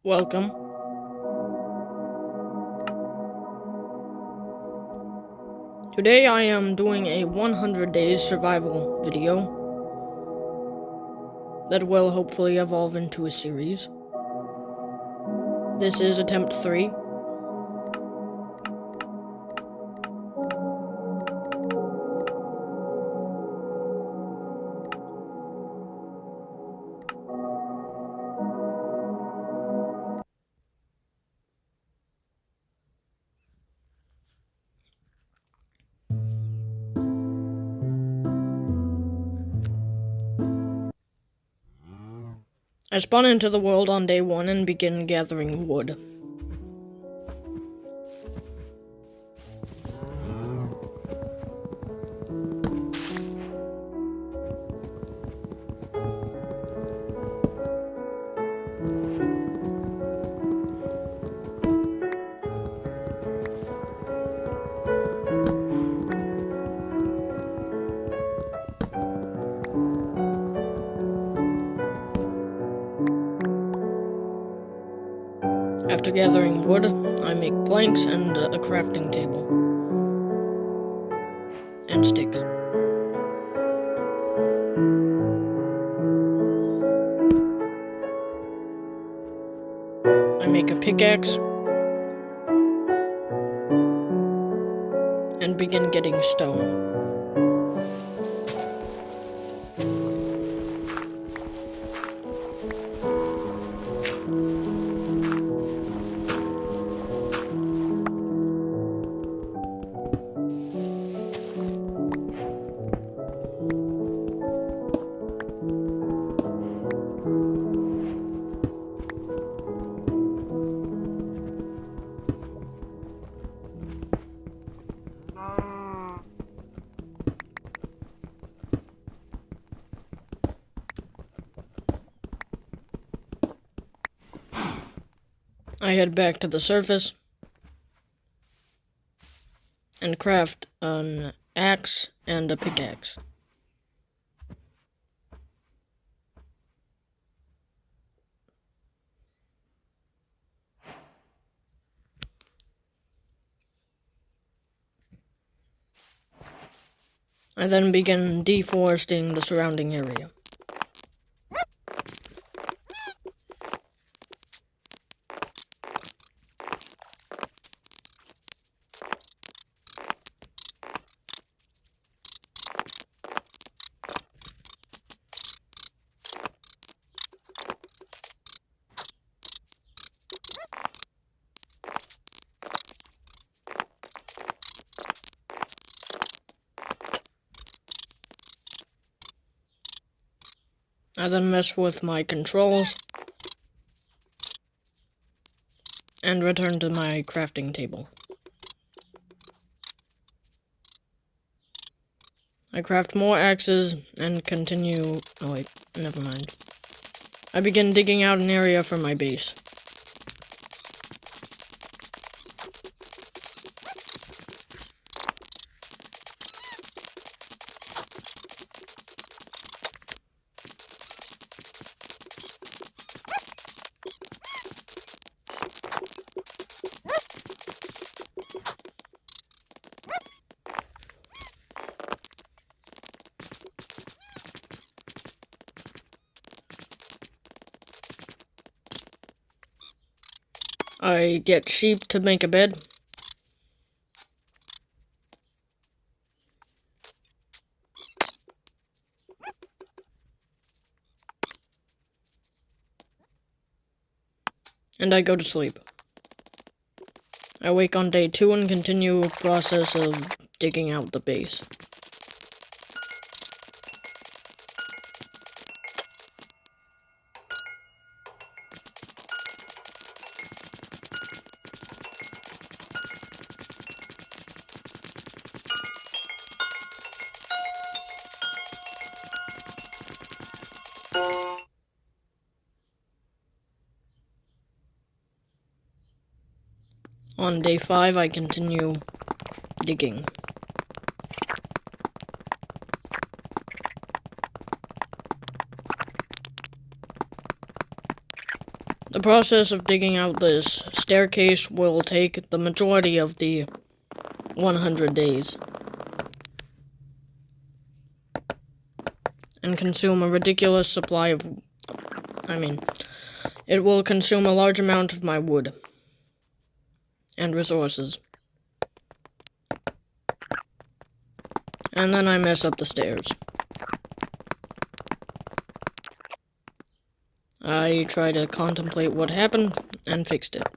Welcome. Today I am doing a 100 days survival video that will hopefully evolve into a series. This is attempt 3. I spawn into the world on day 1 and begin gathering wood. After gathering wood, I make planks and a crafting table. And sticks. I make a pickaxe and begin getting stone. I head back to the surface and craft an axe and a pickaxe. I then begin deforesting the surrounding area. I then mess with my controls and return to my crafting table. I craft more axes and continue. Oh wait, never mind. I begin digging out an area for my base. I get sheep to make a bed. And I go to sleep. I wake on day 2 and continue a process of digging out the base. On day 5, I continue digging. The process of digging out this staircase will take the majority of the 100 days. And consume a ridiculous supply of... it will consume a large amount of my wood. And resources. And then I mess up the stairs. I try to contemplate what happened, and fixed it.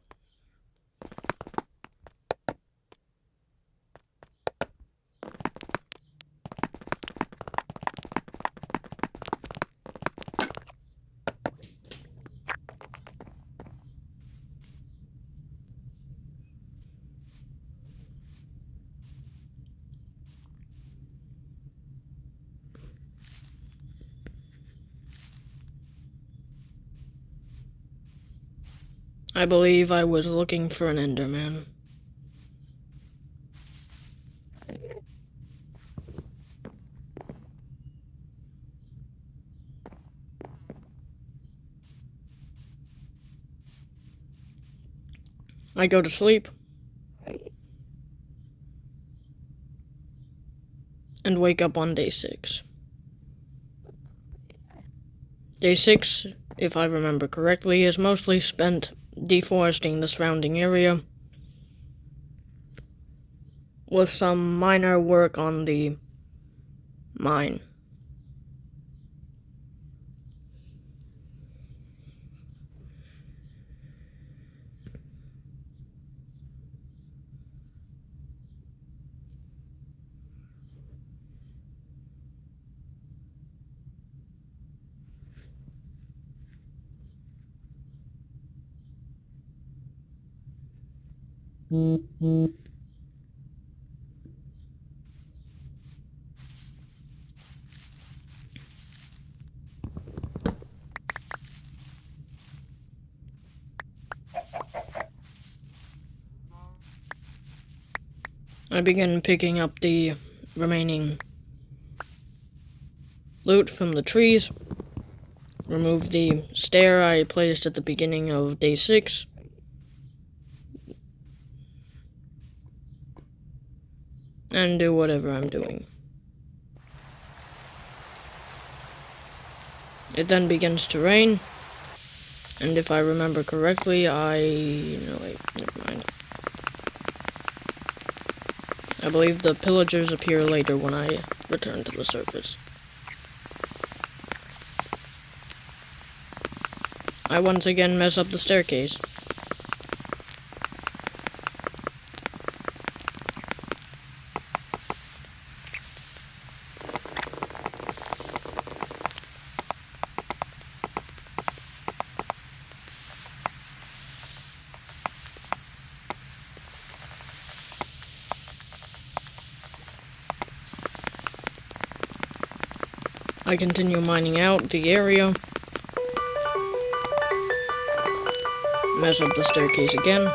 I believe I was looking for an Enderman. I go to sleep. And wake up on day 6. Day 6, if I remember correctly, is mostly spent deforesting the surrounding area, with some minor work on the mine. I begin picking up the remaining loot from the trees. Remove the stair I placed at the beginning of day 6. And do whatever I'm doing. It then begins to rain. And if I remember correctly, no, wait, never mind. I believe the pillagers appear later when I return to the surface. I once again mess up the staircase. I continue mining out the area. Mess up the staircase again.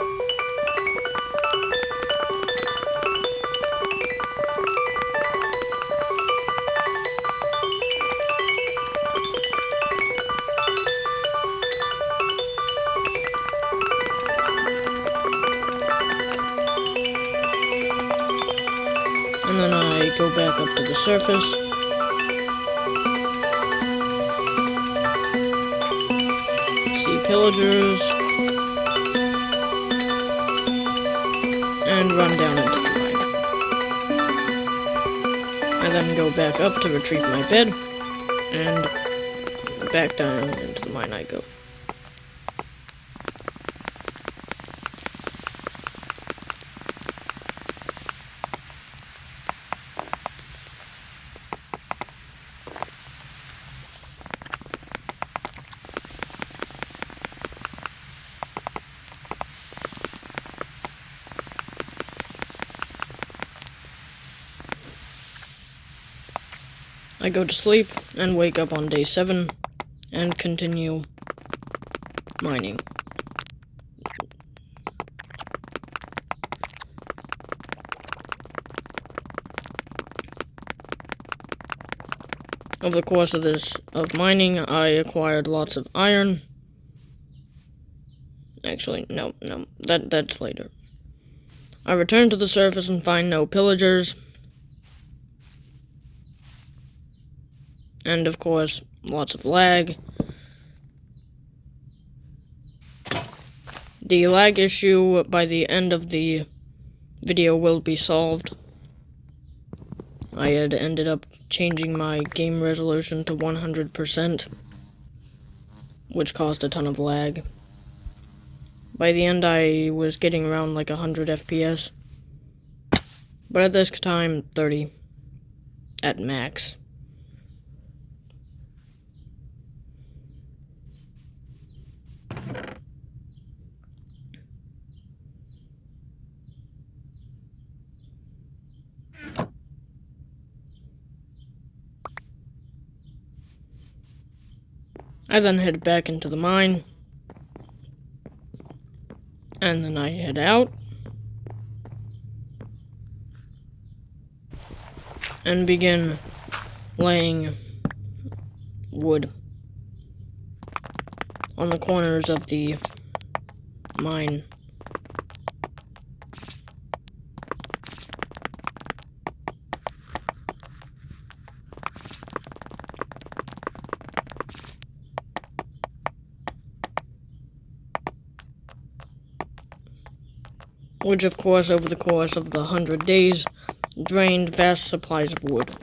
And then I go back up to the surface. See pillagers. And run down into the mine. I then go back up to retrieve my bed. And back down into the mine I go. I go to sleep and wake up on day 7 and continue mining. Over the course of mining, I acquired lots of iron Actually, no, that's later. I return to the surface and find no pillagers. And of course, lots of lag. The lag issue by the end of the video will be solved. I had ended up changing my game resolution to 100%, which caused a ton of lag. By the end, I was getting around like 100 FPS, but at this time, 30 at max. I then head back into the mine, and then I head out, and begin laying wood on the corners of the mine. Which, of course, over the course of the 100 days, drained vast supplies of wood.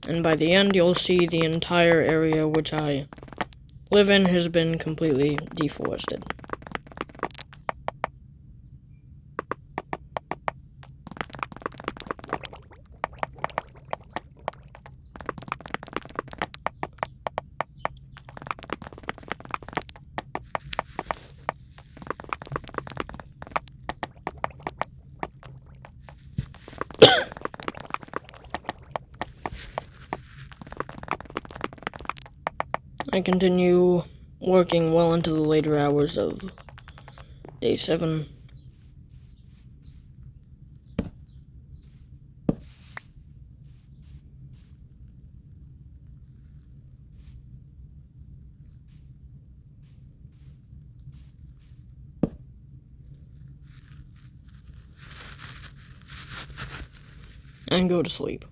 And by the end, you'll see the entire area which I live in has been completely deforested. I continue working well into the later hours of day 7. And go to sleep.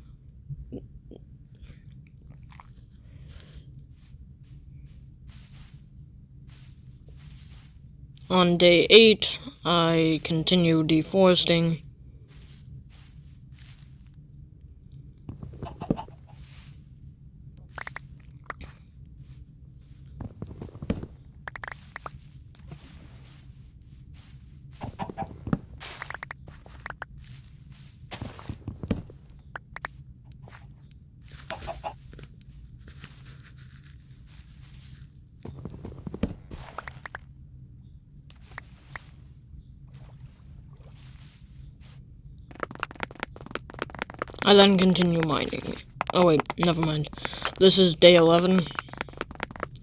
On day 8, I continue deforesting. I then continue mining. Oh wait, never mind. This is day 11.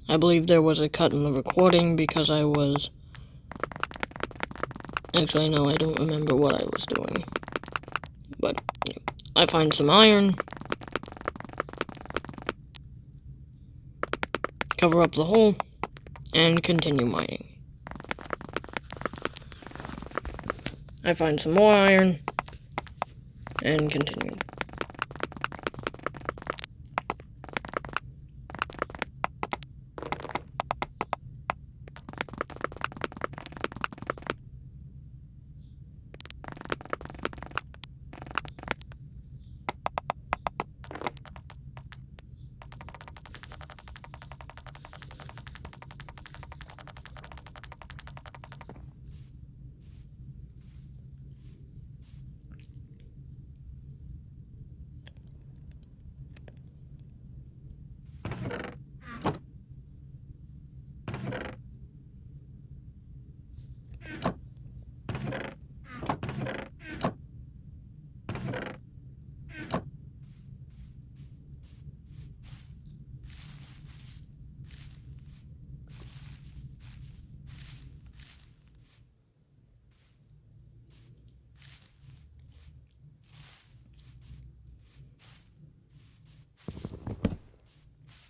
I believe there was a cut in the recording because I was... Actually, no, I don't remember what I was doing. But, yeah. I find some iron. Cover up the hole. And continue mining. I find some more iron. And continue.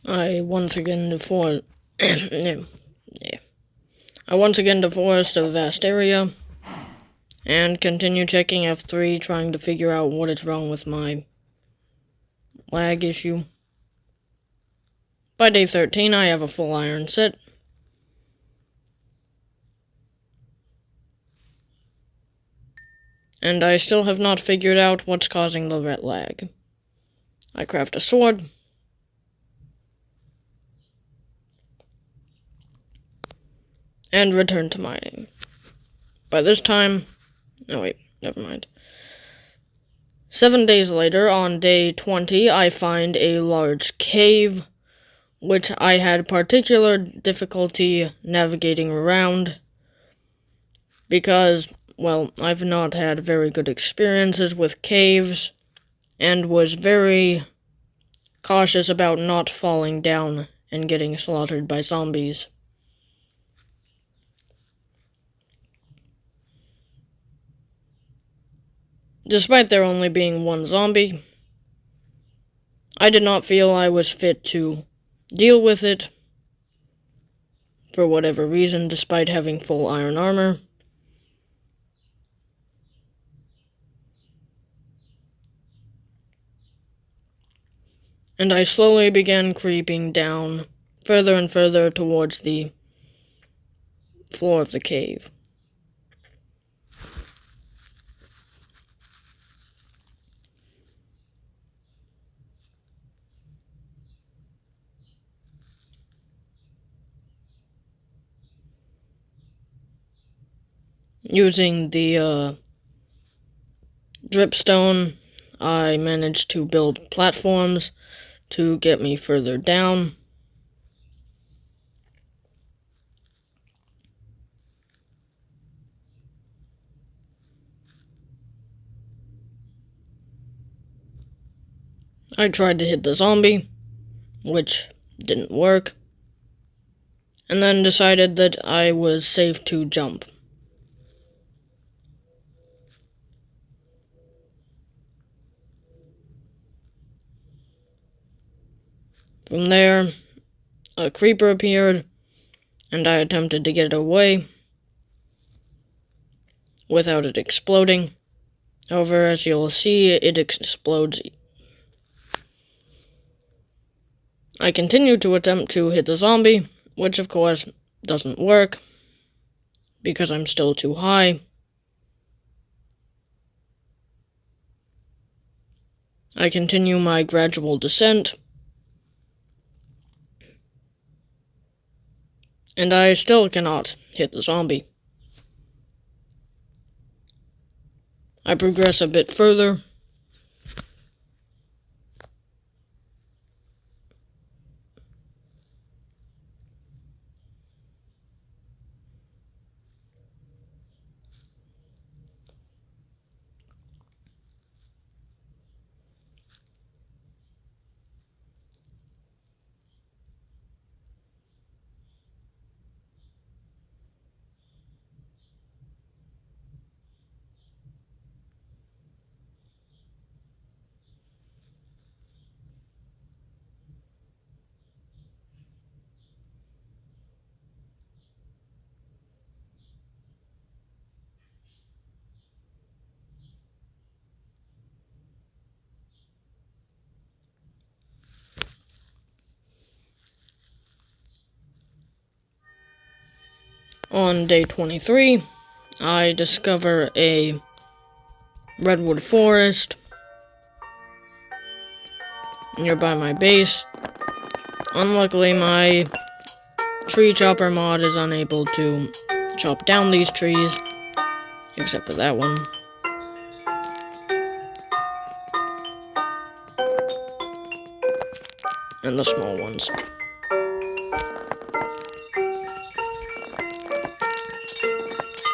I once again yeah. I once again deforest a vast area, and continue checking F3, trying to figure out what is wrong with my lag issue. By day 13, I have a full iron set. And I still have not figured out what's causing the red lag. I craft a sword. And return to mining. By this time... No, wait, never mind. 7 days later, on day 20, I find a large cave, which I had particular difficulty navigating around, because, well, I've not had very good experiences with caves, and was very cautious about not falling down and getting slaughtered by zombies. Despite there only being one zombie, I did not feel I was fit to deal with it, for whatever reason, despite having full iron armor. And I slowly began creeping down further and further towards the floor of the cave. Using the dripstone, I managed to build platforms to get me further down. I tried to hit the zombie, which didn't work, and then decided that I was safe to jump. From there, a creeper appeared, and I attempted to get it away without it exploding. However, as you'll see, it explodes. I continued to attempt to hit the zombie, which of course doesn't work, because I'm still too high. I continue my gradual descent, and I still cannot hit the zombie. I progress a bit further. On day 23, I discover a redwood forest nearby my base. Unluckily, my tree chopper mod is unable to chop down these trees, except for that one. And the small ones.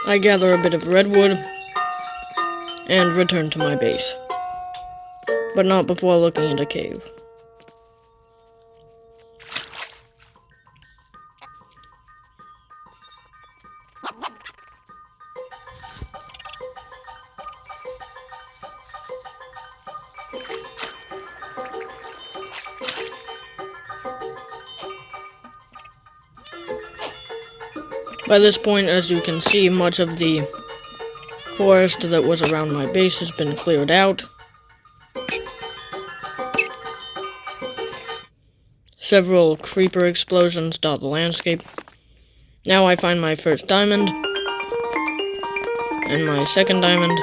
I gather a bit of redwood and return to my base, but not before looking at a cave. By this point, as you can see, much of the forest that was around my base has been cleared out. Several creeper explosions dot the landscape. Now I find my first diamond, and my second diamond.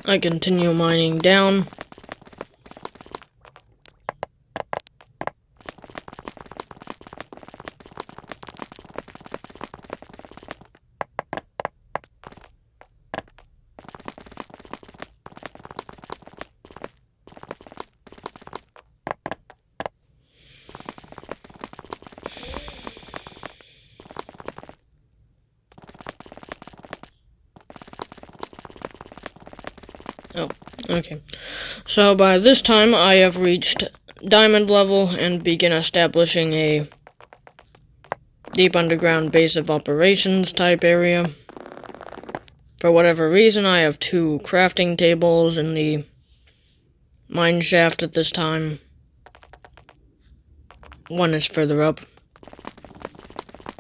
I continue mining down. Oh, okay. So by this time I have reached diamond level and begin establishing a deep underground base of operations type area. For whatever reason, I have 2 crafting tables in the mine shaft at this time. One is further up.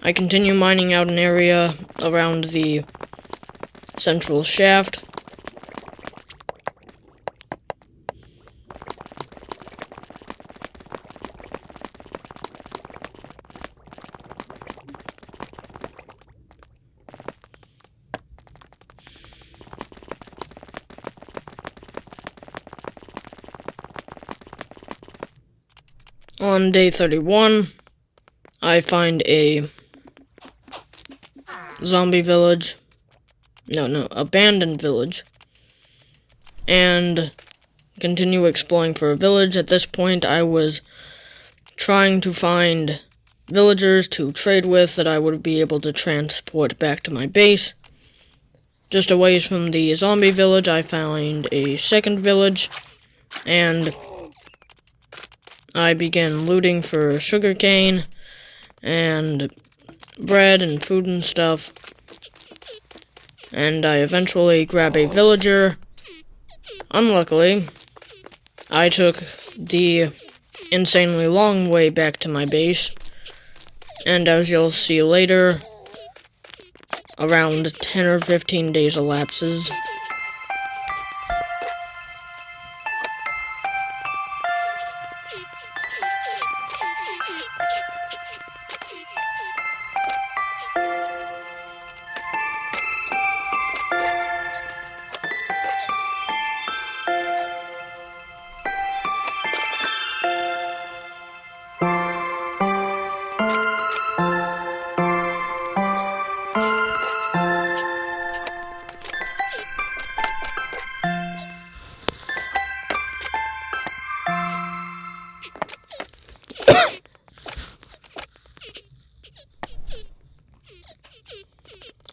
I continue mining out an area around the central shaft. On day 31, I find a zombie village. No, abandoned village. And continue exploring for a village. At this point, I was trying to find villagers to trade with that I would be able to transport back to my base. Just a ways from the zombie village, I found a second village, and I began looting for sugarcane and bread and food and stuff. And I eventually grab a villager. Unluckily, I took the insanely long way back to my base. And as you'll see later, around 10 or 15 days elapses.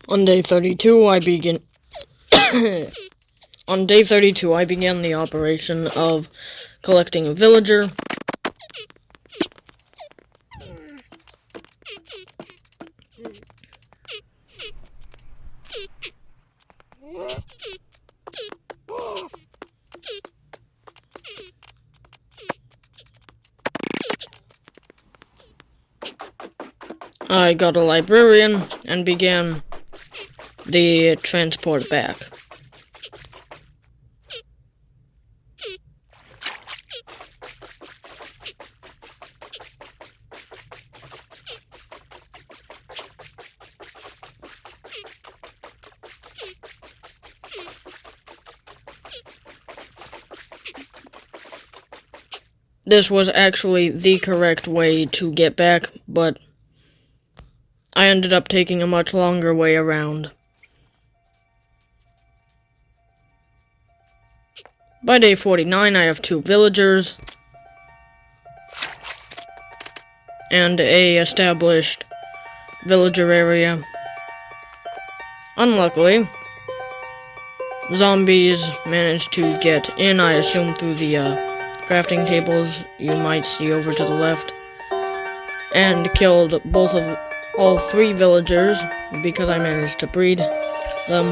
On day 32, I began the operation of collecting a villager. I got a librarian and began the transport back. This was actually the correct way to get back, but I ended up taking a much longer way around. By day 49, I have 2 villagers and a established villager area. Unluckily, zombies managed to get in, I assume through the crafting tables you might see over to the left, and killed all 3 villagers because I managed to breed them,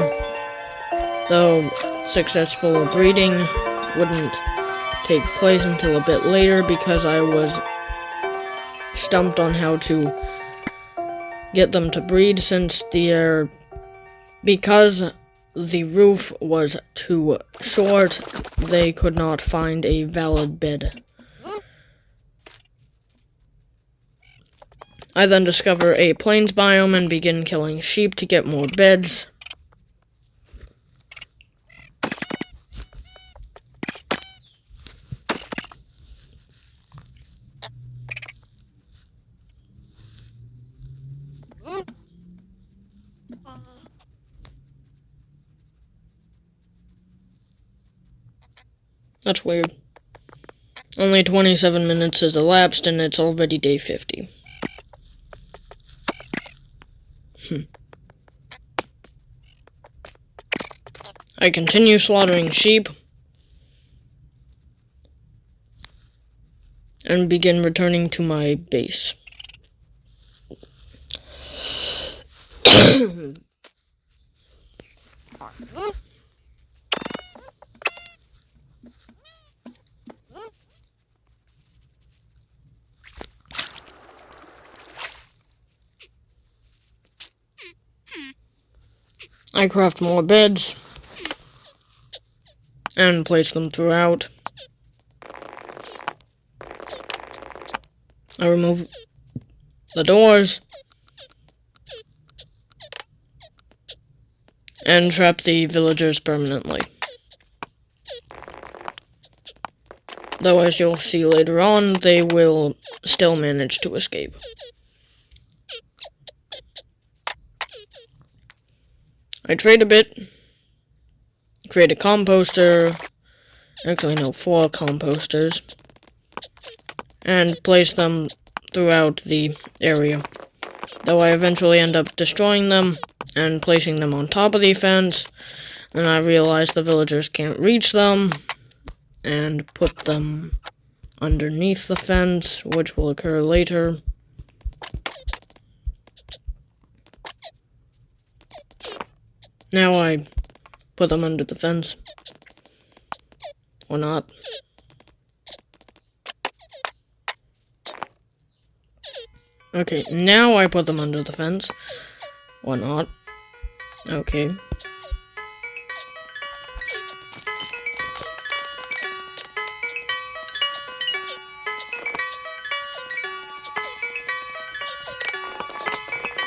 though successful breeding wouldn't take place until a bit later because I was stumped on how to get them to breed because the roof was too short, they could not find a valid bed. I then discover a plains biome and begin killing sheep to get more beds. That's weird. Only 27 minutes has elapsed and it's already day 50. I continue slaughtering sheep and begin returning to my base. I craft more beds and place them throughout. I remove the doors and trap the villagers permanently. Though, as you'll see later on, they will still manage to escape. I trade a bit, create a composter, actually no, 4 composters, and place them throughout the area. Though I eventually end up destroying them and placing them on top of the fence, and I realize the villagers can't reach them, and put them underneath the fence, which will occur later. Now I put them under the fence. Or not. Okay, now I put them under the fence. Or not. Okay.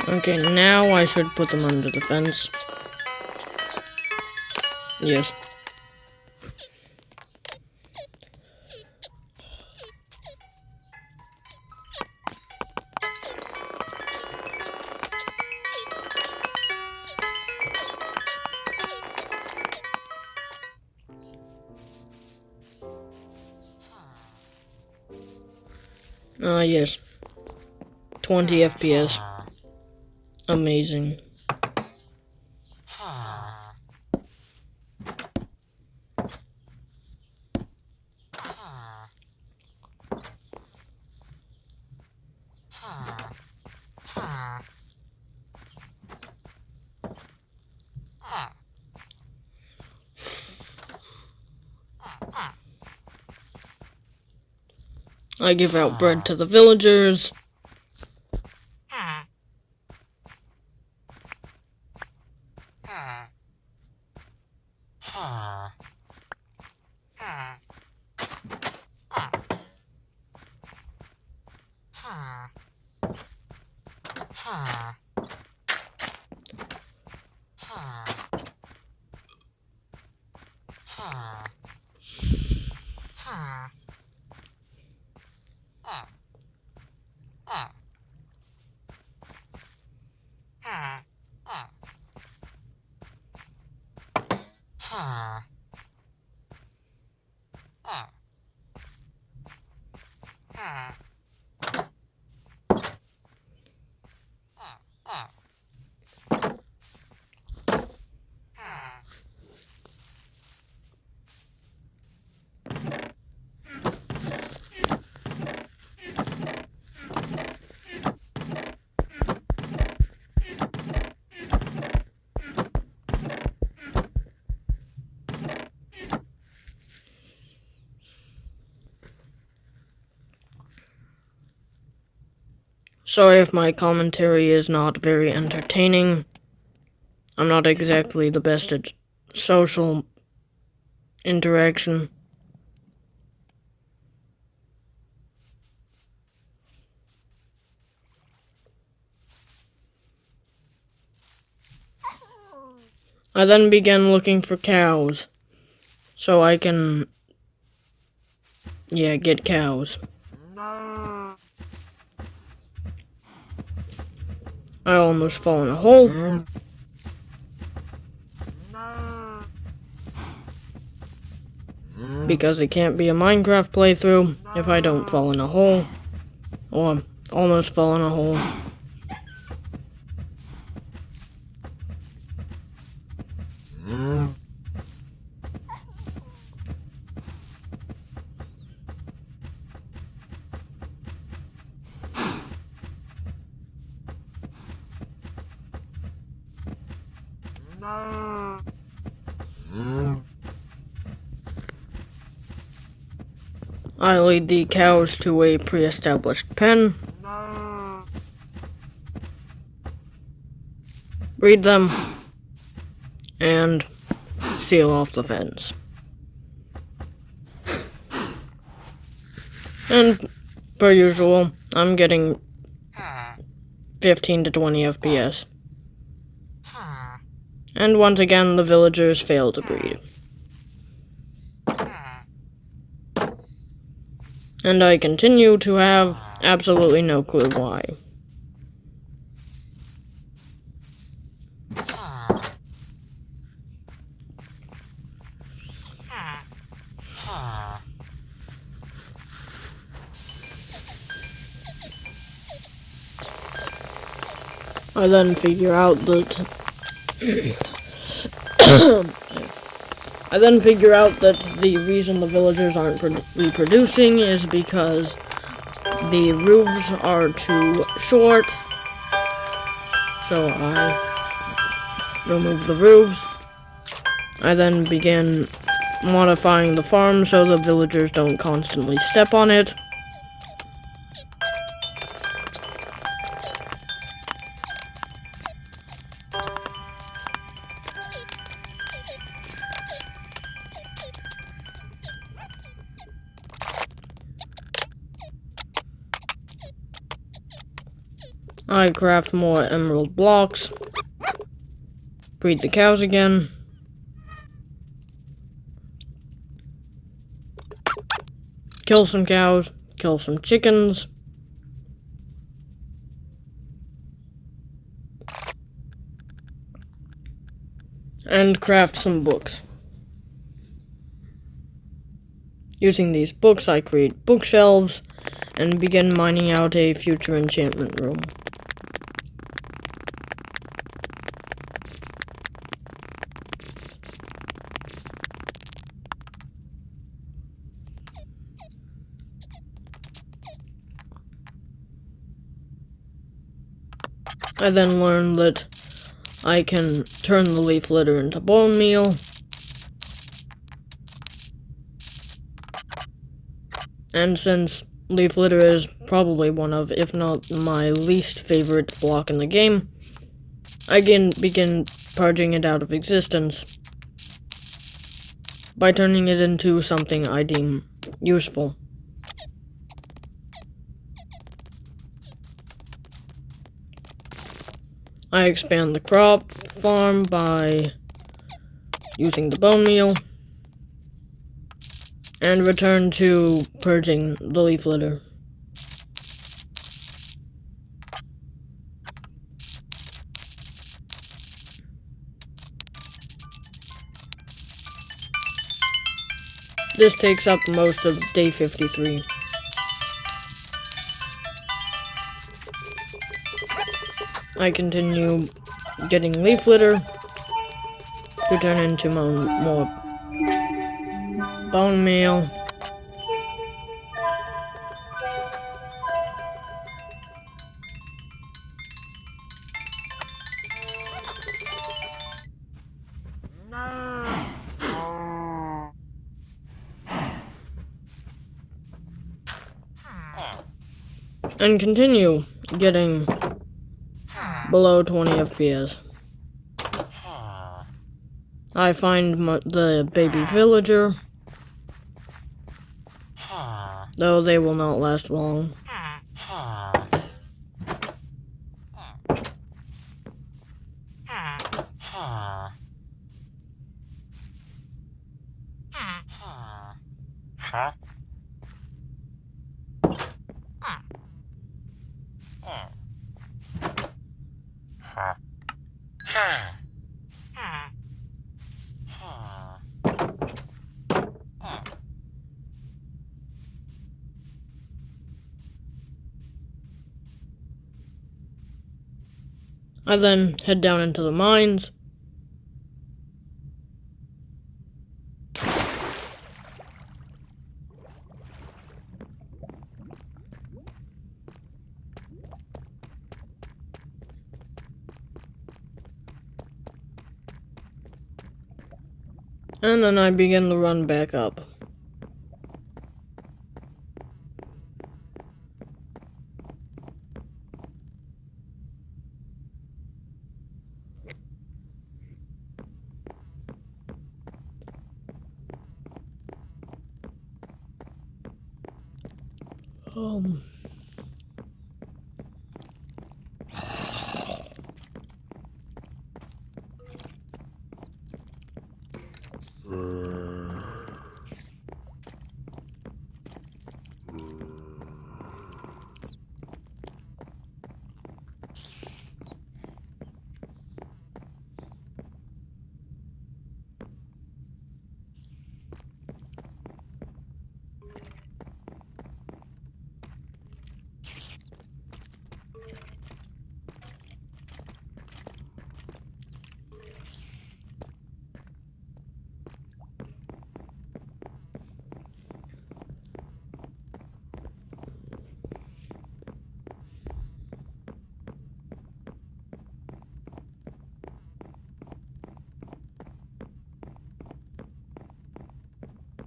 Okay, now I should put them under the fence. Yes. Yes. 20 FPS. Amazing. I give out bread to the villagers. Sorry if my commentary is not very entertaining. I'm not exactly the best at social interaction. I then began looking for cows, so I can, get cows. I almost fall in a hole. Because it can't be a Minecraft playthrough if I don't fall in a hole. Or almost fall in a hole. I lead the cows to a pre-established pen. Breed them. And seal off the fence. And, per usual, I'm getting 15 to 20 FPS. And once again, the villagers fail to breed. And I continue to have absolutely no clue why. I then figure out that the reason the villagers aren't reproducing is because the roofs are too short. So I remove the roofs. I then begin modifying the farm so the villagers don't constantly step on it. I craft more emerald blocks, breed the cows again, kill some cows, kill some chickens, and craft some books. Using these books, I create bookshelves and begin mining out a future enchantment room. I then learned that I can turn the leaf litter into bone meal. And since leaf litter is probably one of, if not my least favorite block in the game, I can begin purging it out of existence. by turning it into something I deem useful. I expand the crop farm by using the bone meal, and return to purging the leaf litter. This takes up most of day 53. I continue getting leaf litter to turn into more bone meal. And continue getting below 20 FPS. I find the baby villager, though they will not last long. I then head down into the mines. And then I begin to run back up.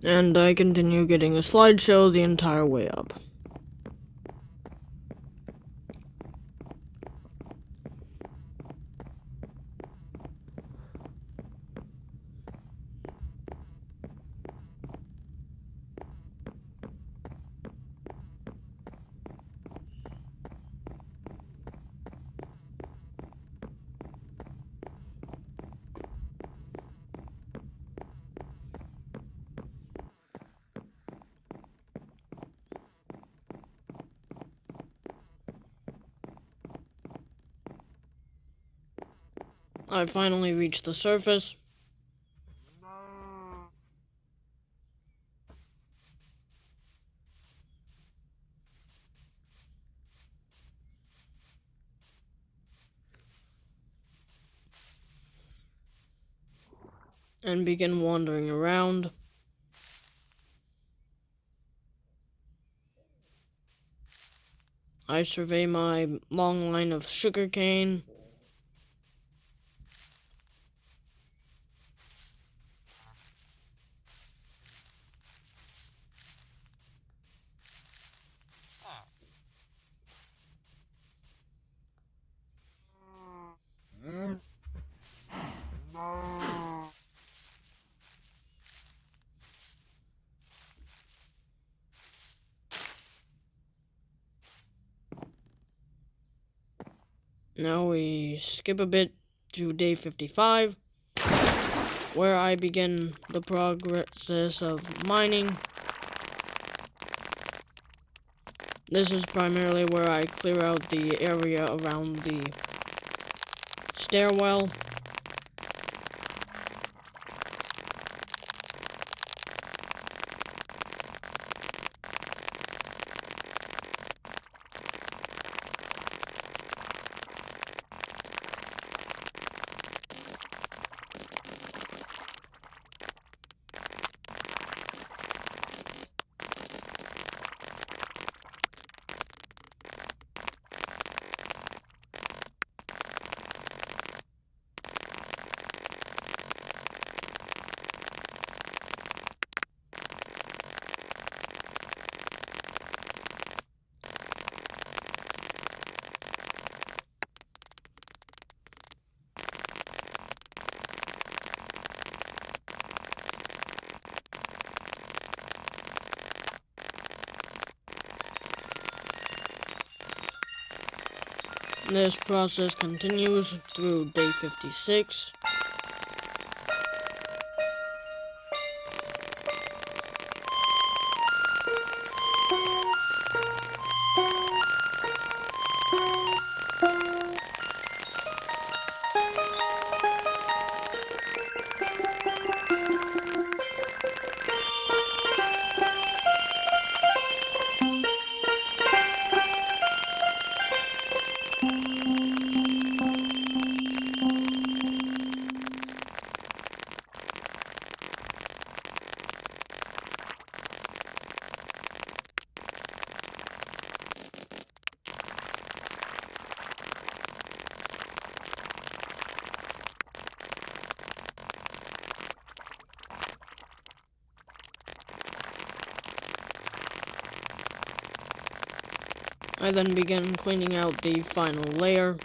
And I continue getting a slideshow the entire way up. I finally reached the surface. And begin wandering around. I survey my long line of sugarcane. Now we skip a bit to day 55, where I begin the process of mining. This is primarily where I clear out the area around the stairwell. This process continues through day 56. I then begin cleaning out the final layer.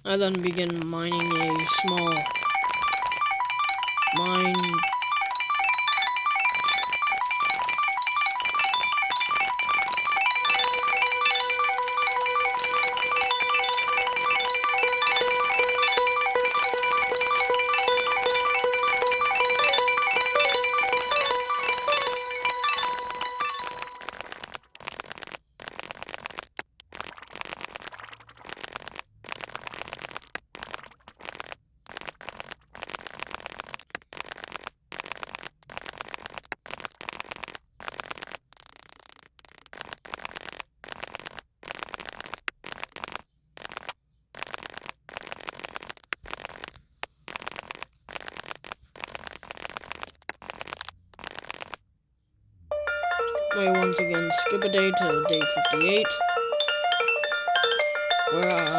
I then begin mining a small mine. We once again skip a day to day 58, where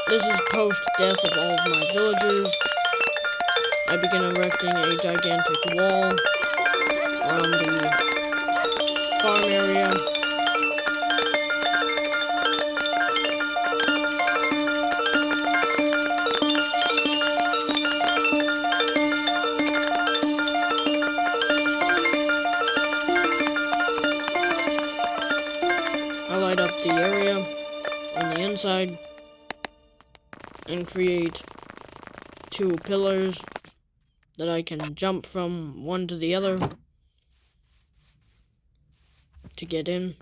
this is post-death of all of my villagers. I begin erecting a gigantic wall around the farm area. I light up the area on the inside and create 2 pillars that I can jump from one to the other to get in.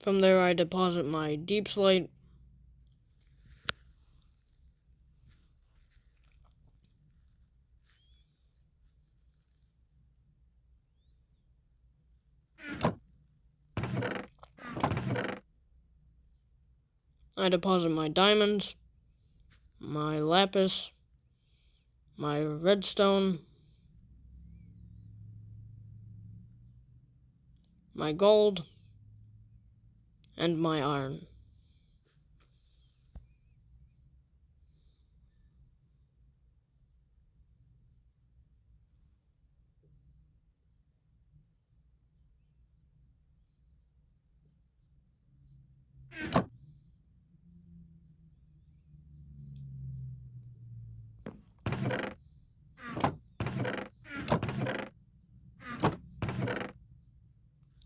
From there I deposit my deep slate. I deposit my diamonds, my lapis, my redstone, my gold, and my iron.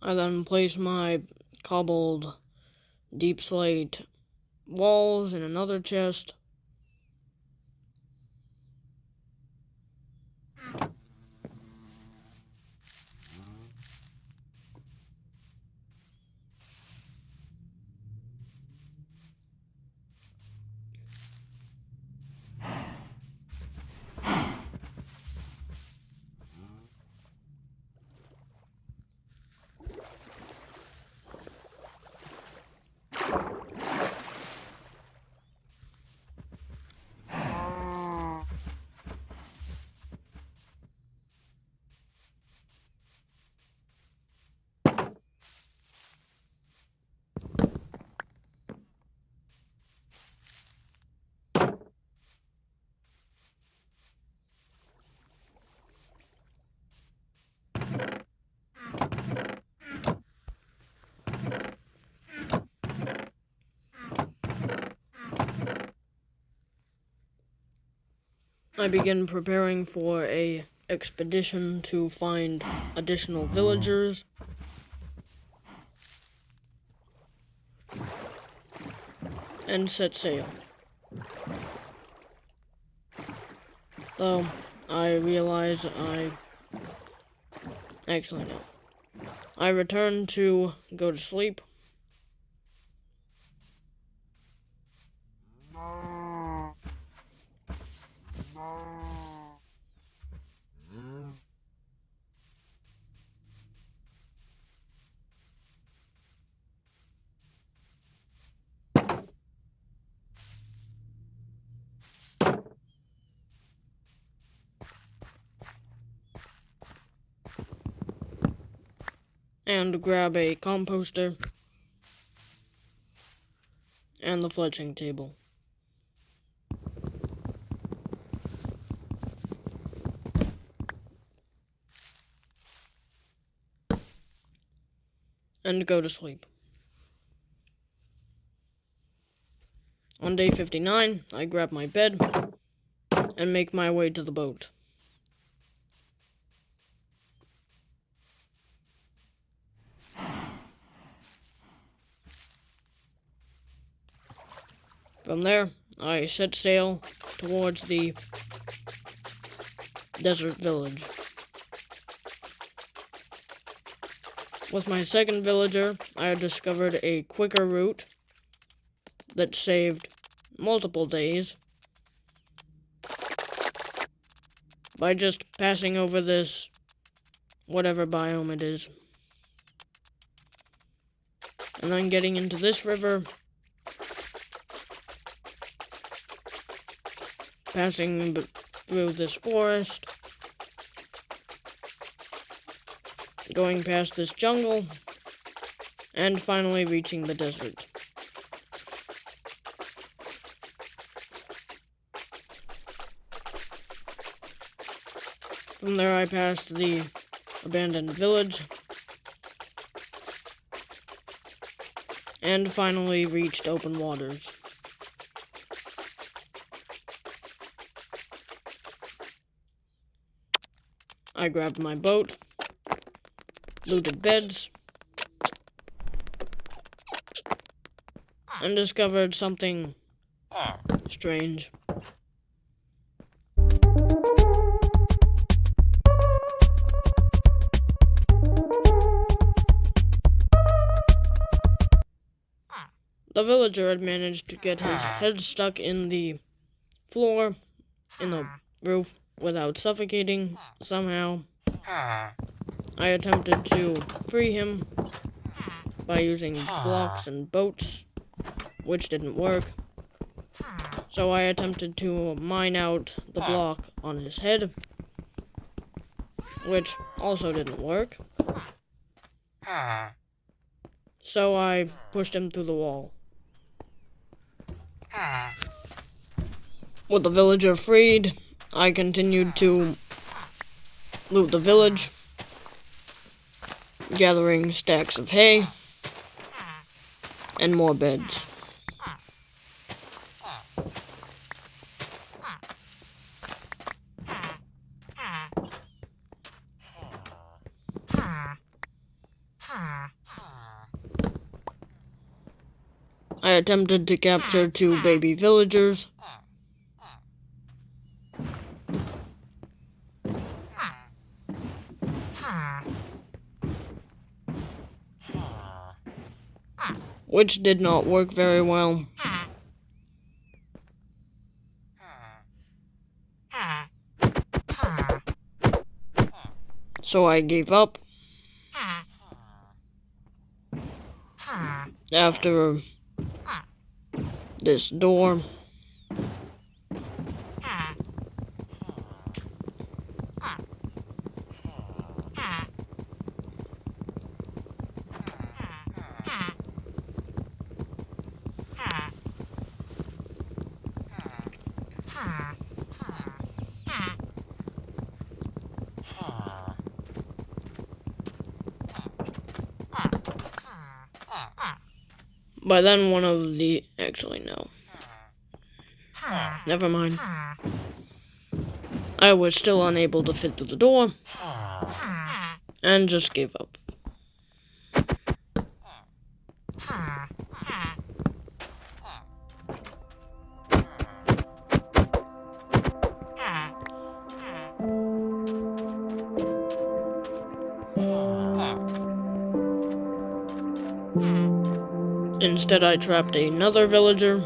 I then place my cobbled deep slate walls in another chest. I begin preparing for a expedition to find additional villagers. And set sail. Though I realize actually no. I return to go to sleep. And grab a composter and the fletching table. And go to sleep. On day 59, I grab my bed and make my way to the boat. From there, I set sail towards the desert village. With my second villager, I discovered a quicker route that saved multiple days by just passing over this whatever biome it is. And then getting into this river, passing through this forest, going past this jungle, and finally reaching the desert. From there I passed the abandoned village, and finally reached open waters. I grabbed my boat, looted beds, and discovered something strange. The villager had managed to get his head stuck in the floor, in the roof, without suffocating somehow. I attempted to free him by using blocks and boats, which didn't work. So I attempted to mine out the block on his head, which also didn't work. So I pushed him through the wall. With the villager freed, I continued to loot the village, gathering stacks of hay and more beds. I attempted to capture 2 baby villagers. Which did not work very well. So I gave up. After this door. By then one of the... Actually, no. Never mind. I was still unable to fit through the door, and just gave up. Instead, I trapped another villager.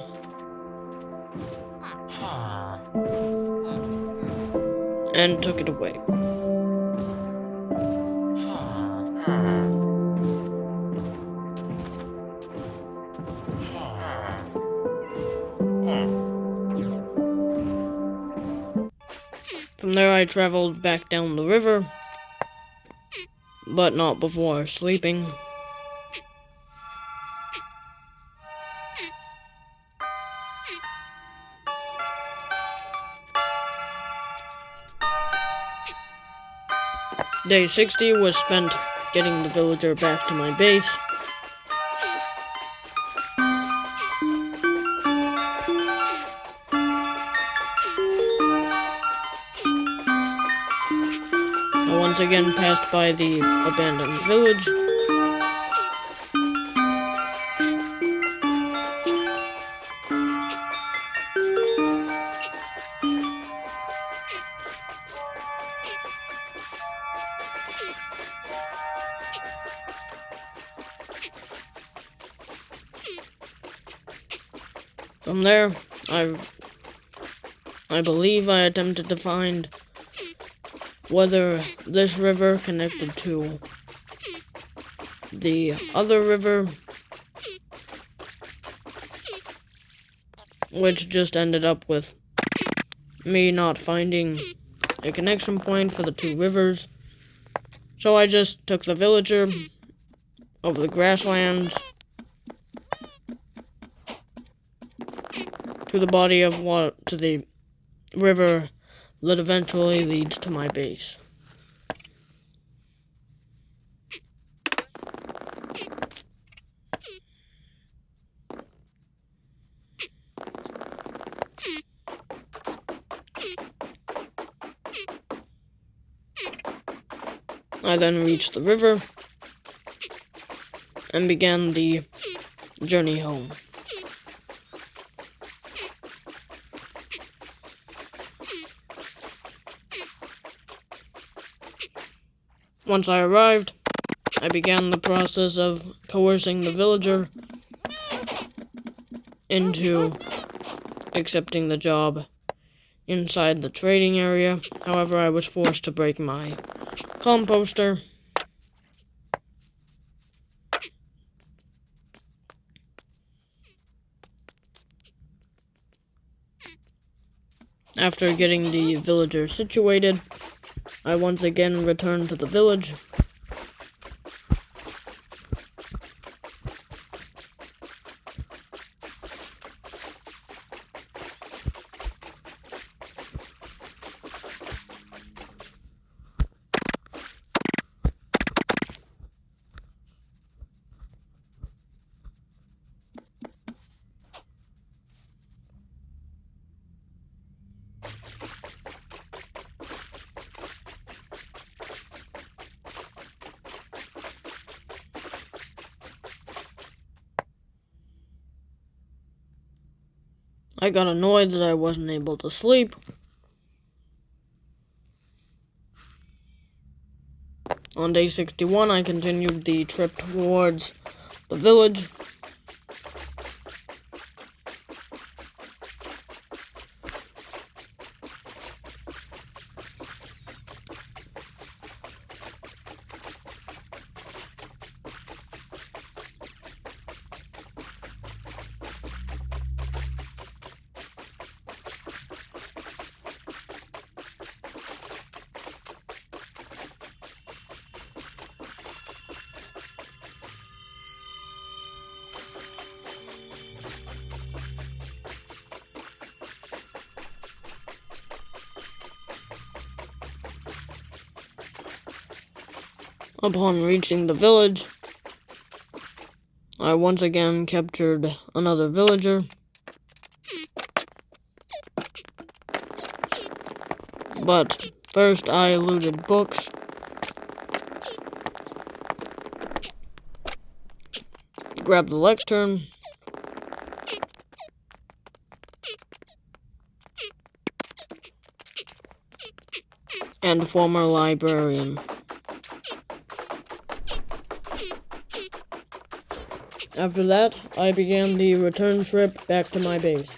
And took it away. From there I traveled back down the river, but not before sleeping. Day 60 was spent getting the villager back to my base. I once again passed by the abandoned village. From there, I believe I attempted to find whether this river connected to the other river, which just ended up with me not finding a connection point for the 2 rivers. So I just took the villager over the grasslands to the body of water, to the river that eventually leads to my base. I then reached the river and began the journey home. Once I arrived, I began the process of coercing the villager into accepting the job inside the trading area. However, I was forced to break my composter. After getting the villagers situated, I once again returned to the village. I got annoyed that I wasn't able to sleep. On day 61, I continued the trip towards the village. Upon reaching the village, I once again captured another villager. But first I looted books. Grabbed the lectern. And former librarian. After that, I began the return trip back to my base.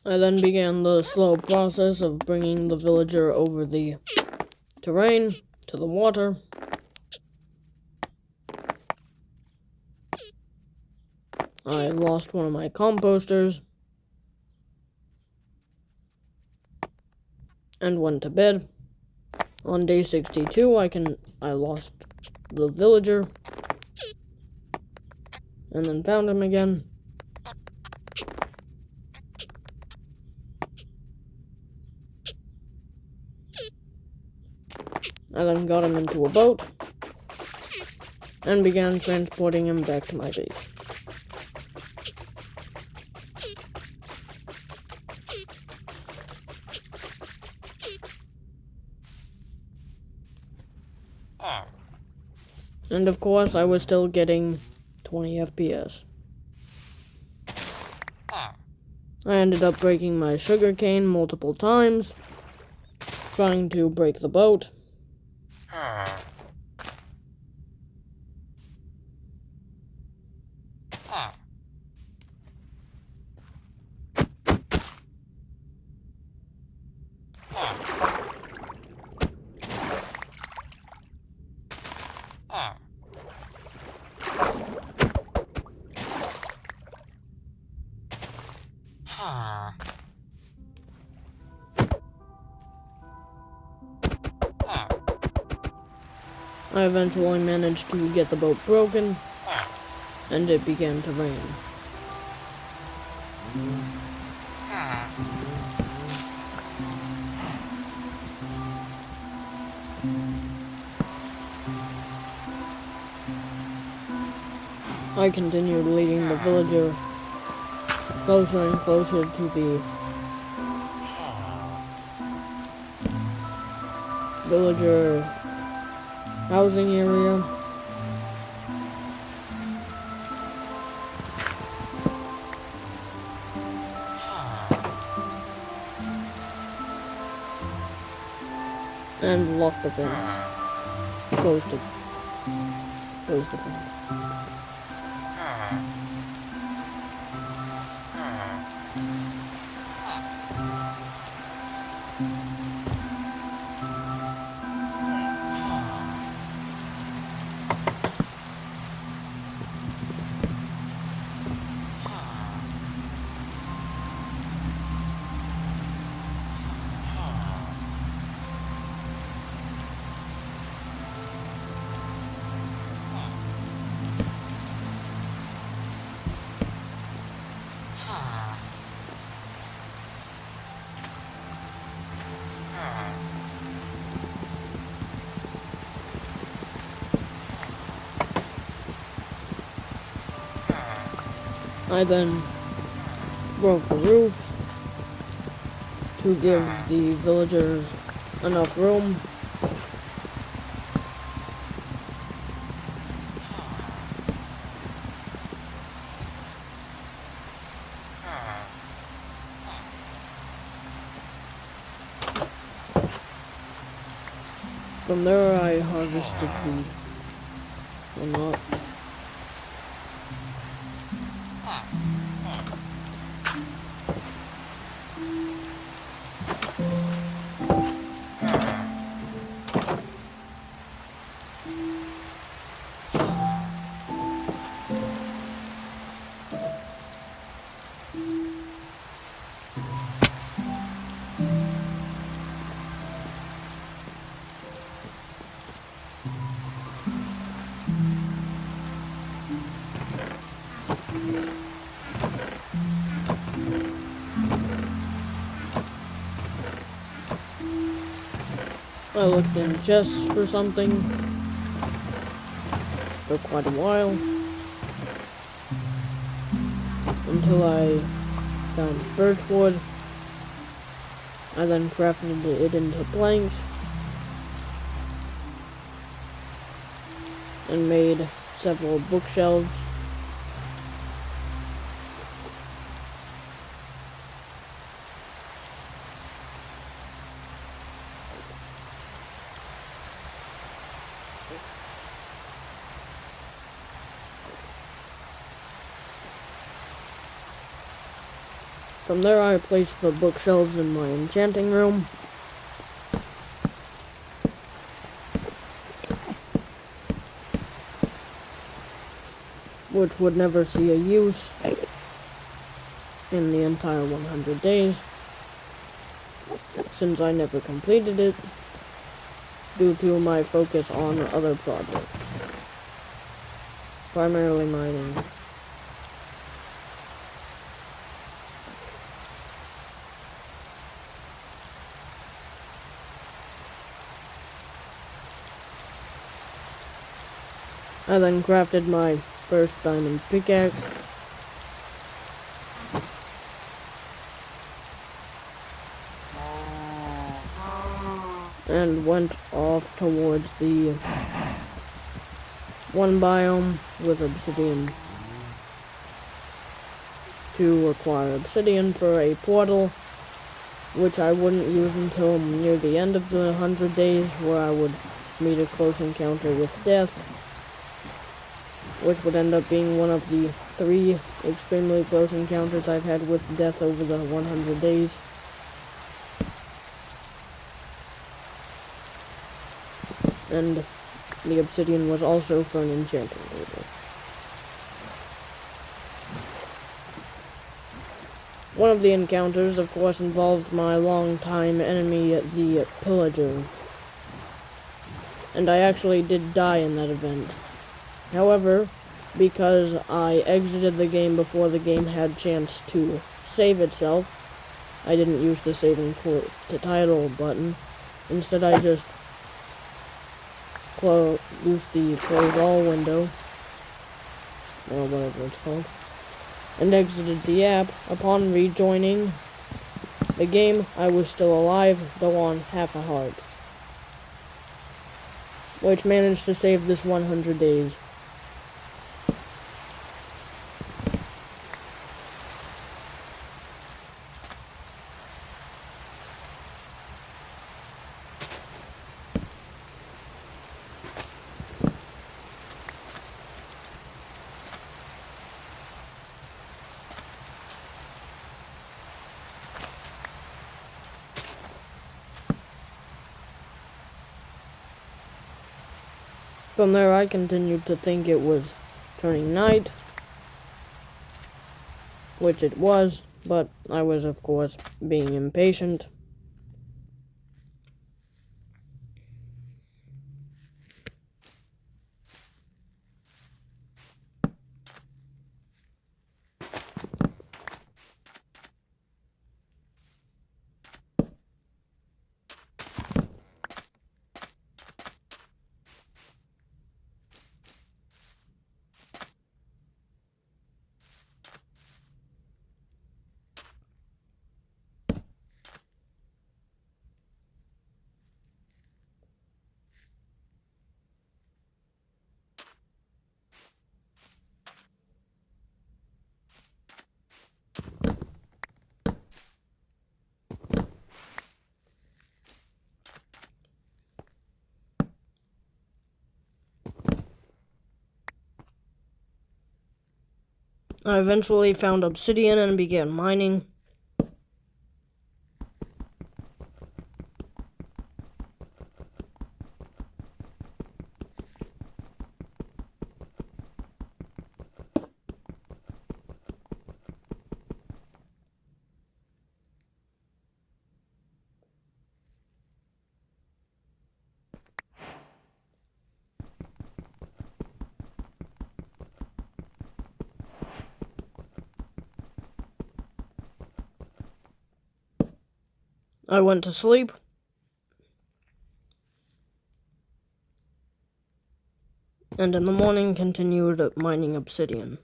I then began the slow process of bringing the villager over the terrain to the water. I lost one of my composters and went to bed. On day 62, I lost the villager and then found him again. I then got him into a boat and began transporting him back to my base. And of course, I was still getting 20 FPS. I ended up breaking my sugarcane multiple times, trying to break the boat. I eventually managed to get the boat broken, and it began to rain. I continued leading the villager closer and closer to the villager housing area. And locked the fence. Closed it. Closed the fence. I then broke the roof to give the villagers enough room. From there I harvested the, well, not. I looked in chests for something for quite a while until I found birchwood. I then crafted it into planks and made several bookshelves. From there I placed the bookshelves in my enchanting room. Which would never see a use in the entire 100 days, since I never completed it due to my focus on other projects, primarily mining. I then crafted my first diamond pickaxe. And went off towards the one biome with obsidian to acquire obsidian for a portal, which I wouldn't use until near the end of the 100 days, where I would meet a close encounter with death, which would end up being one of the 3 extremely close encounters I've had with death over the 100 days. And the obsidian was also for an enchanting table. One of the encounters, of course, involved my longtime enemy, the Pillager. And I actually did die in that event. However, because I exited the game before the game had chance to save itself, I didn't use the saving to title button. Instead, I just used the close all window or whatever it's called, and exited the app. Upon rejoining the game, I was still alive, though on half a heart, which managed to save this 100 days. From there, I continued to think it was turning night, which it was, but I was, of course, being impatient. I eventually found obsidian and began mining. I went to sleep. And in the morning continued mining obsidian.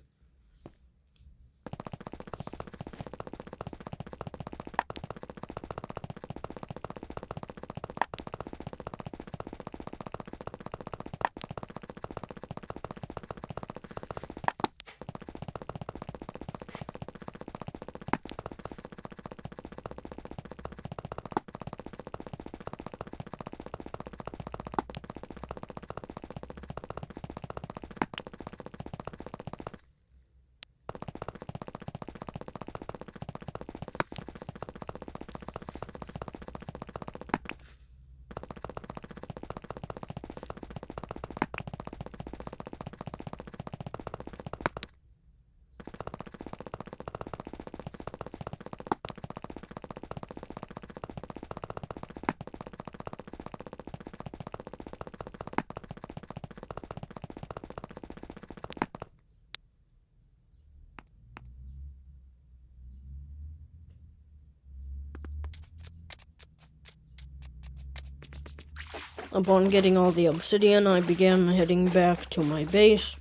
Upon getting all the obsidian, I began heading back to my base.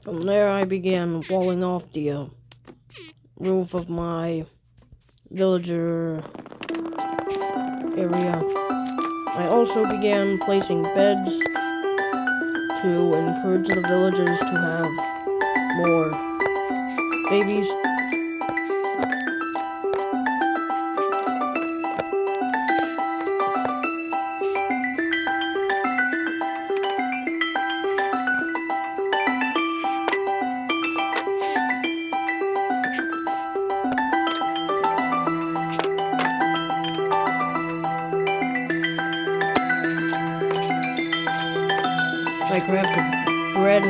From there, I began walling off the roof of my villager area. I also began placing beds to encourage the villagers to have more babies. I crafted bread.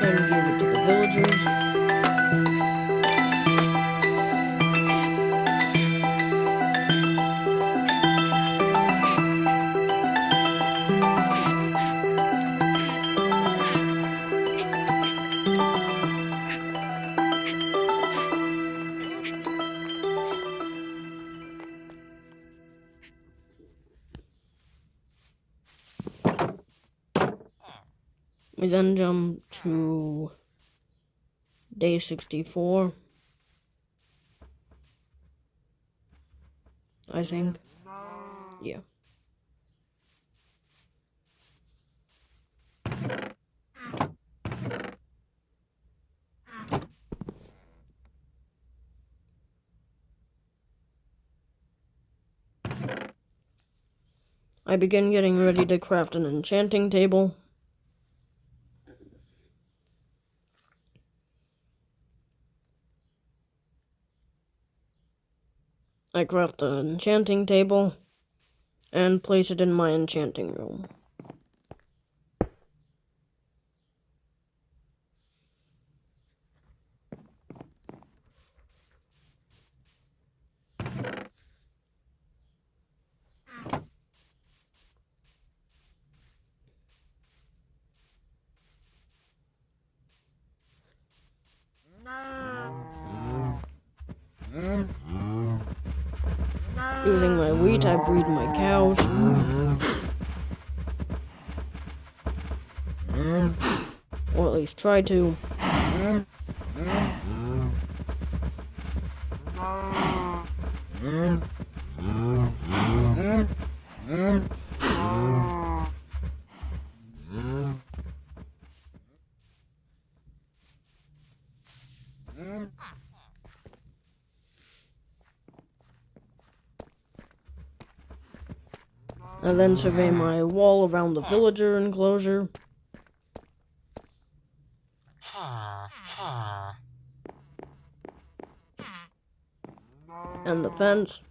And give it to the villagers. We then jump to day 64, I think. Yeah. I begin getting ready to craft an enchanting table. I craft the enchanting table and place it in my enchanting room. Using my wheat, I breed my cows. Or at least try to. I then survey my wall around the villager enclosure. And the fence.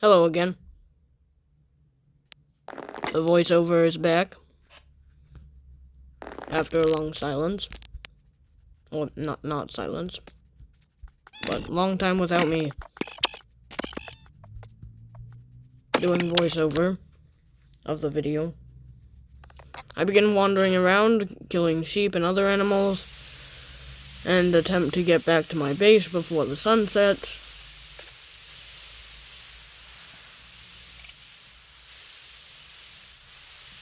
Hello again. The voiceover is back. After a long silence. Well, not silence. But long time without me doing voiceover of the video. I begin wandering around, killing sheep and other animals, and attempt to get back to my base before the sun sets.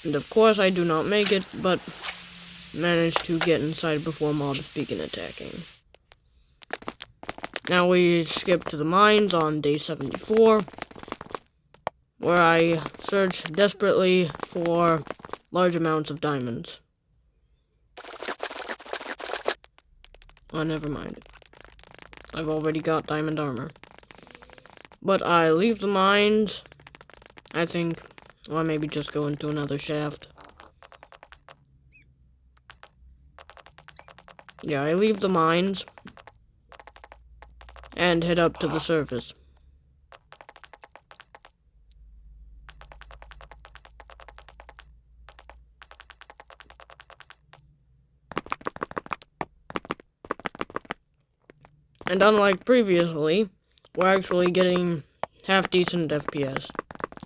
And of course I do not make it, but manage to get inside before mobs begin attacking. Now we skip to the mines on day 74, where I search desperately for large amounts of diamonds. Oh, never mind. I've already got diamond armor. But I leave the mines, I think, or maybe just go into another shaft. Yeah, I leave the mines and head up to the surface. And unlike previously, we're actually getting half-decent FPS.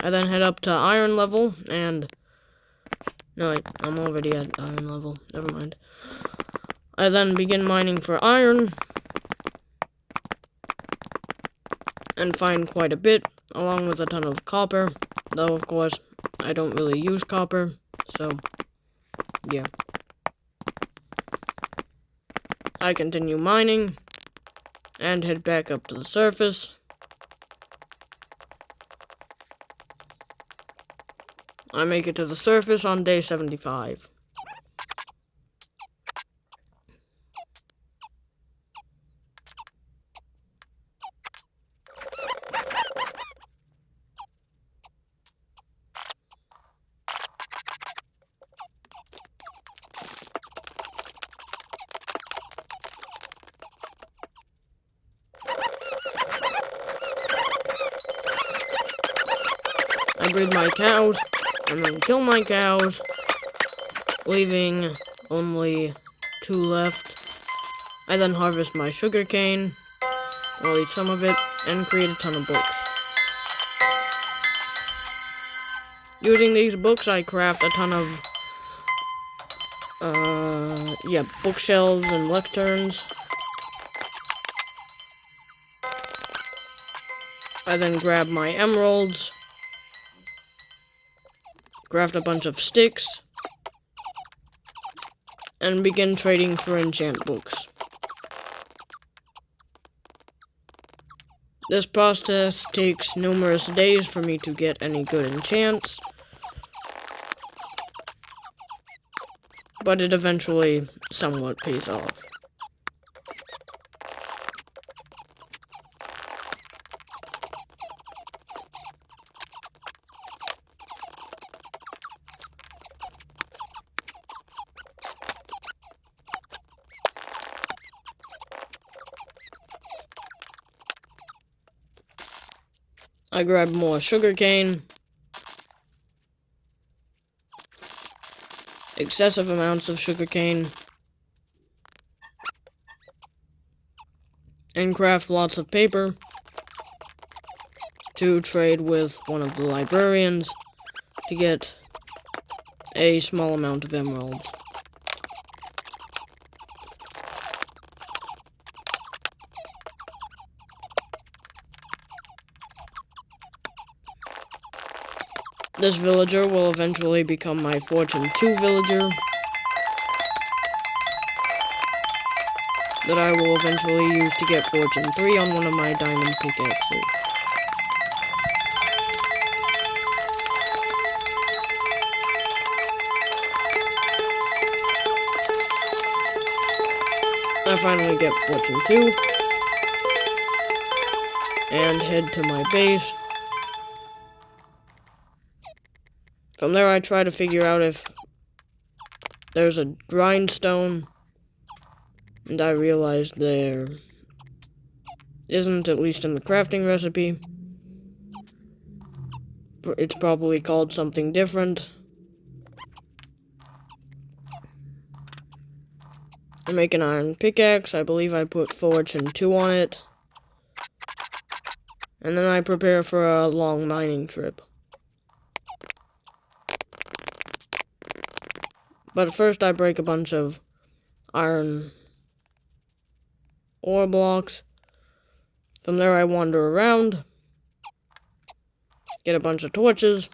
I then head up to iron level, and... No, wait, I'm already at iron level. Never mind. I then begin mining for iron, and find quite a bit along with a ton of copper, though of course I don't really use copper, so yeah. I continue mining and head back up to the surface. I make it to the surface on day 75. I breed my cows, and then kill my cows, leaving only 2 left. I then harvest my sugarcane, I'll eat some of it, and create a ton of books. Using these books, I craft a ton of, bookshelves and lecterns. I then grab my emeralds, craft a bunch of sticks, and begin trading for enchant books. This process takes numerous days for me to get any good enchants, but it eventually somewhat pays off. I grab more sugarcane, excessive amounts of sugarcane, and craft lots of paper to trade with one of the librarians to get a small amount of emeralds. This villager will eventually become my Fortune 2 villager that I will eventually use to get Fortune 3 on one of my diamond pickaxes. I finally get Fortune 2 and head to my base. From there I try to figure out if there's a grindstone, and I realize there isn't, at least in the crafting recipe. It's probably called something different. I make an iron pickaxe. I believe I put Fortune 2 on it. And then I prepare for a long mining trip. But first I break a bunch of iron ore blocks. From there I wander around, get a bunch of torches,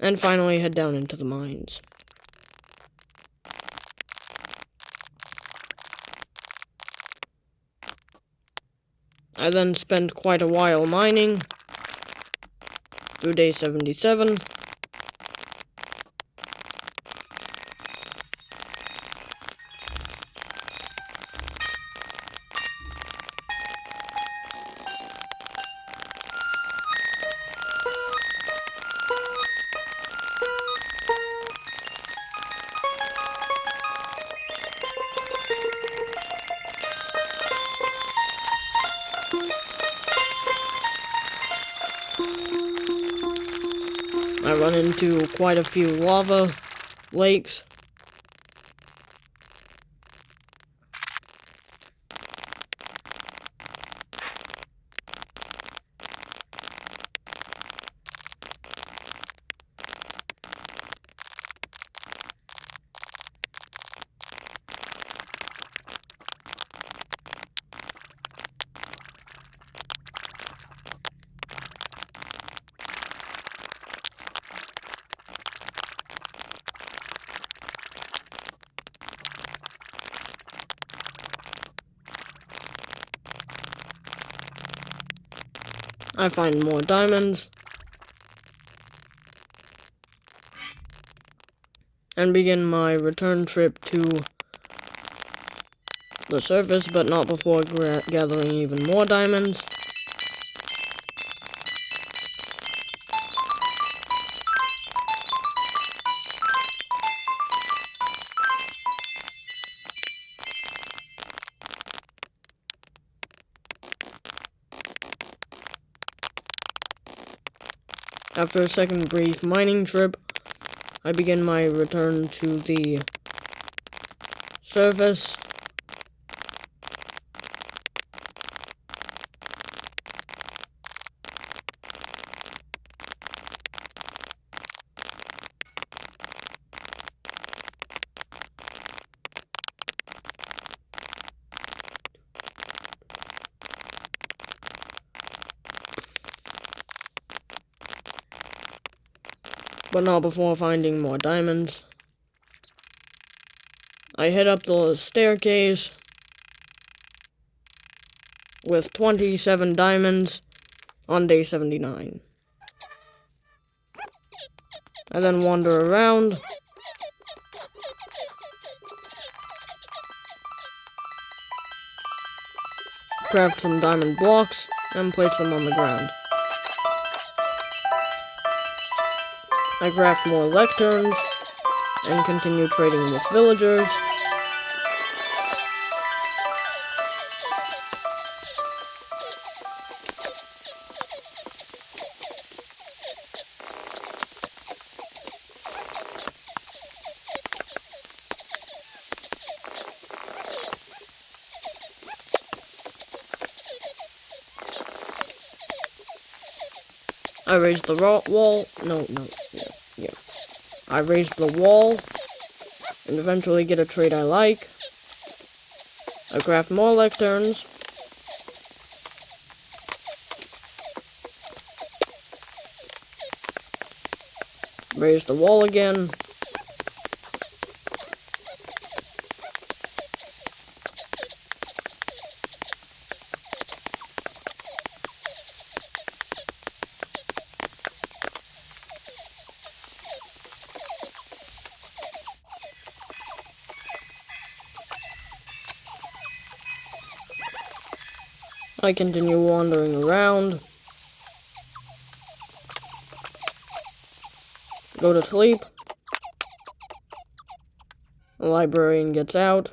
and finally head down into the mines. I then spend quite a while mining through day 77. I run into quite a few lava lakes. I find more diamonds. And begin my return trip to the surface, but not before gathering even more diamonds. After a second brief mining trip, I begin my return to the surface. But not before finding more diamonds. I head up the staircase with 27 diamonds on day 79. I then wander around, craft some diamond blocks, and place them on the ground. I craft more lecterns, and continue trading with villagers. I raised the wall. Yeah. I raised the wall and eventually get a trade I like. I craft more lecterns. Raise the wall again. I continue wandering around. Go to sleep. The librarian gets out.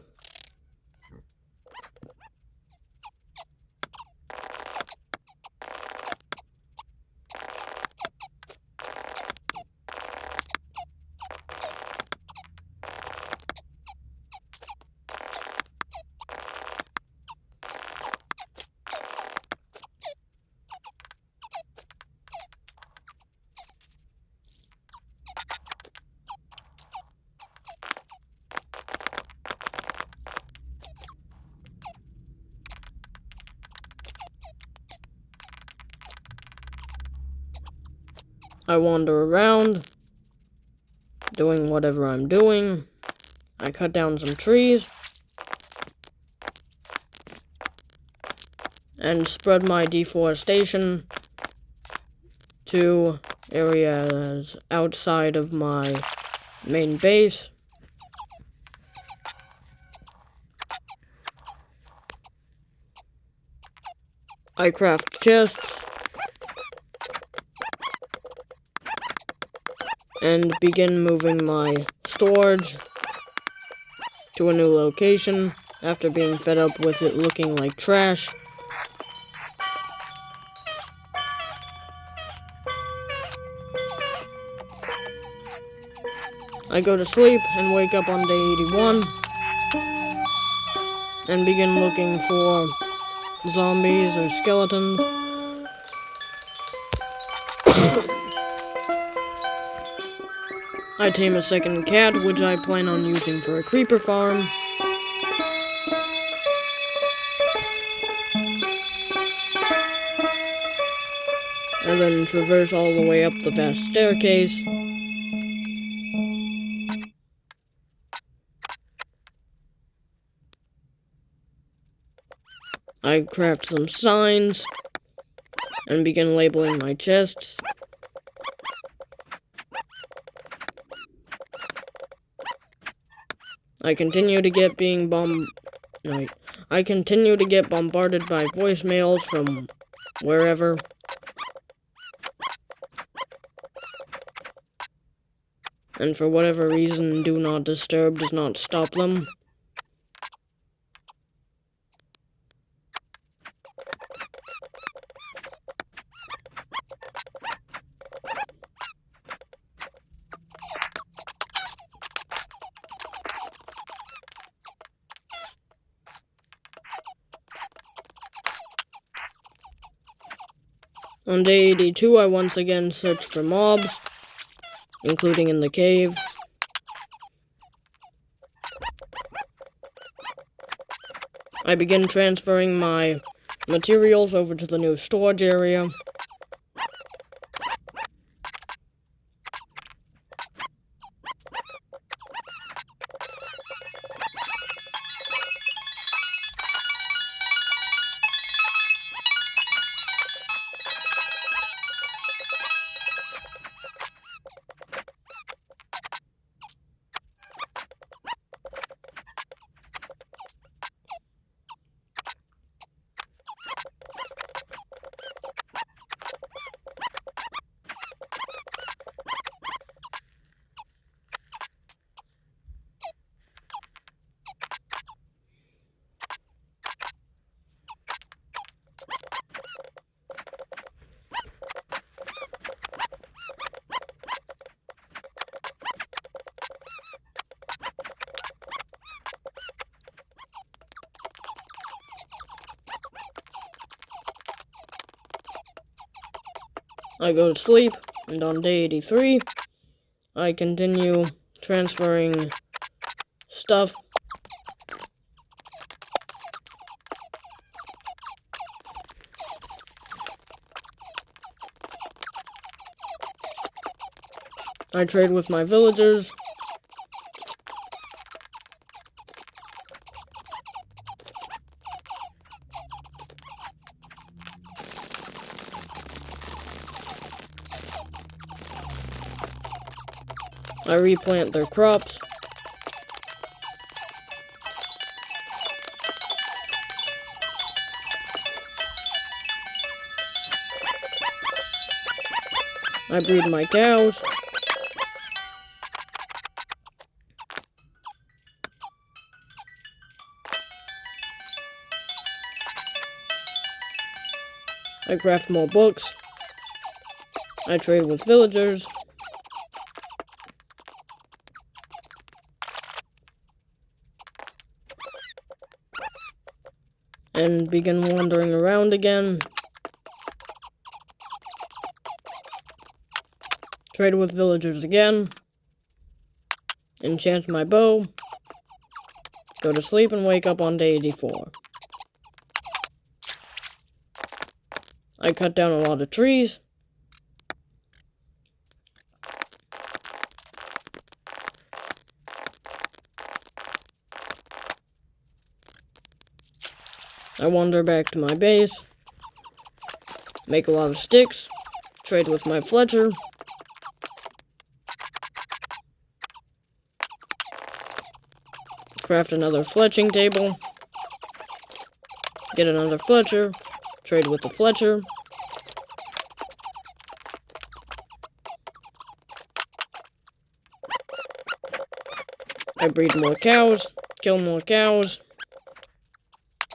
I wander around, doing whatever I'm doing. I cut down some trees, and spread my deforestation to areas outside of my main base. I craft chests and begin moving my storage to a new location after being fed up with it looking like trash. I go to sleep and wake up on day 81 and begin looking for zombies or skeletons. I tame a second cat, which I plan on using for a creeper farm. And then traverse all the way up the vast staircase. I craft some signs and begin labeling my chests. I continue to get bombarded by voicemails from wherever. And for whatever reason, Do Not Disturb does not stop them. On day 82, I once again searched for mobs, including in the cave. I begin transferring my materials over to the new storage area. I go to sleep, and on day 83, I continue transferring stuff. I trade with my villagers. I replant their crops. I breed my cows. I craft more books. I trade with villagers. And begin wandering around again. Trade with villagers again. Enchant my bow. Go to sleep and wake up on day 84. I cut down a lot of trees. I wander back to my base. Make a lot of sticks. Trade with my Fletcher. Craft another fletching table. Get another Fletcher. Trade with the Fletcher. I breed more cows. Kill more cows.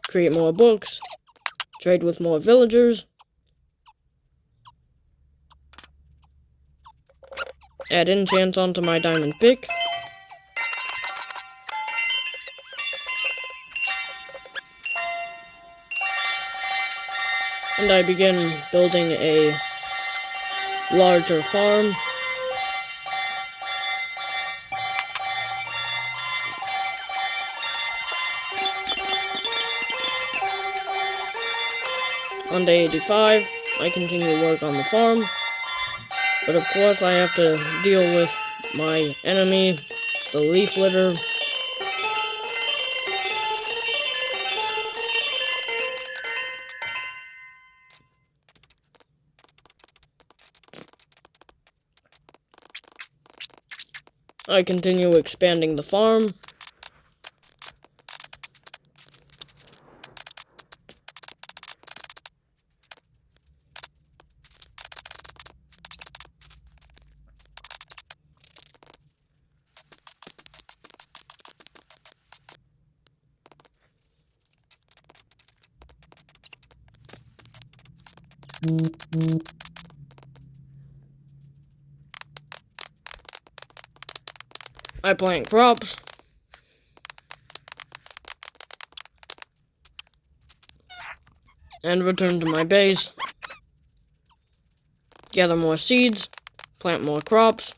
Create more books. Trade with more villagers. Add enchants onto my diamond pick. And I begin building a larger farm. On day 85, I continue work on the farm. But of course I have to deal with my enemy, the leaf litter. I continue expanding the farm. I plant crops. And return to my base. Gather more seeds. Plant more crops.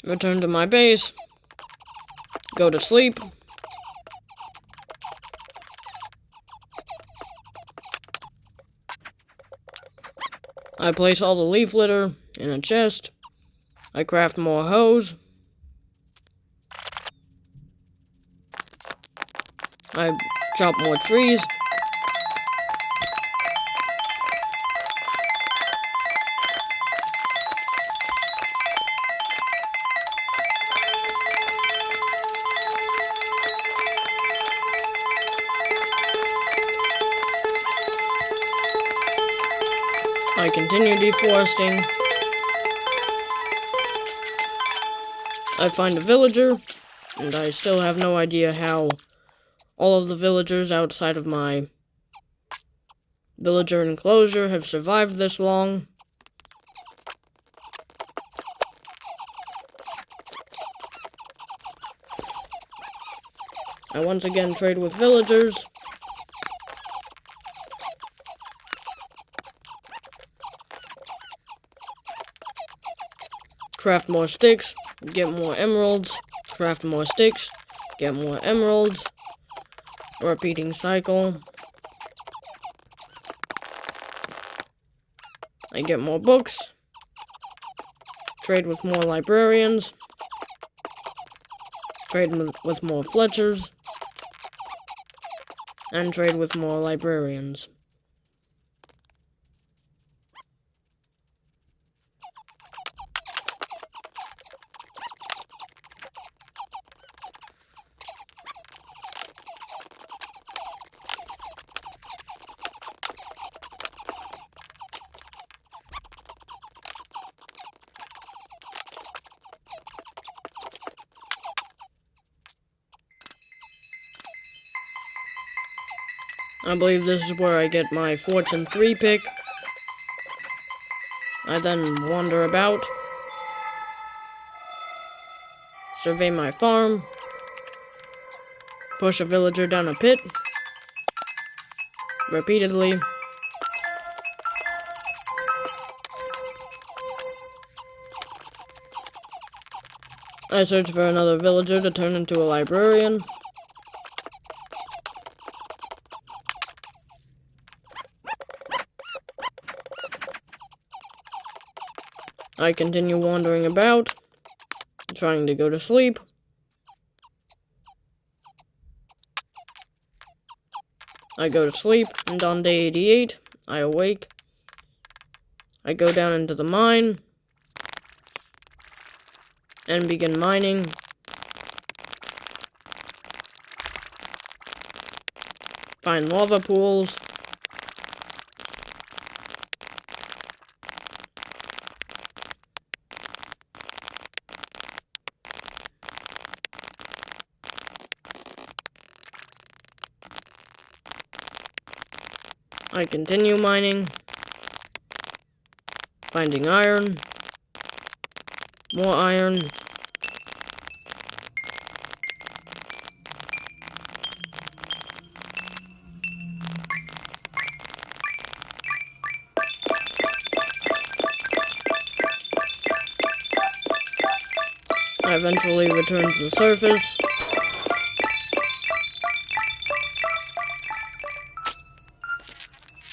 Return to my base. Go to sleep. I place all the leaf litter in a chest. I craft more hoes. I chop more trees. I continue deforesting. I find a villager, and I still have no idea how all of the villagers outside of my villager enclosure have survived this long. I once again trade with villagers. Craft more sticks, get more emeralds. Craft more sticks, get more emeralds. Repeating cycle. I get more books. Trade with more librarians. Trade with more Fletchers. And trade with more librarians. I believe this is where I get my Fortune 3 pick. I then wander about, survey my farm, push a villager down a pit, repeatedly. I search for another villager to turn into a librarian. I continue wandering about, trying to go to sleep. I go to sleep, and on day 88, I awake. I go down into the mine, and begin mining. Find lava pools. I continue mining, finding iron, more iron, I eventually return to the surface.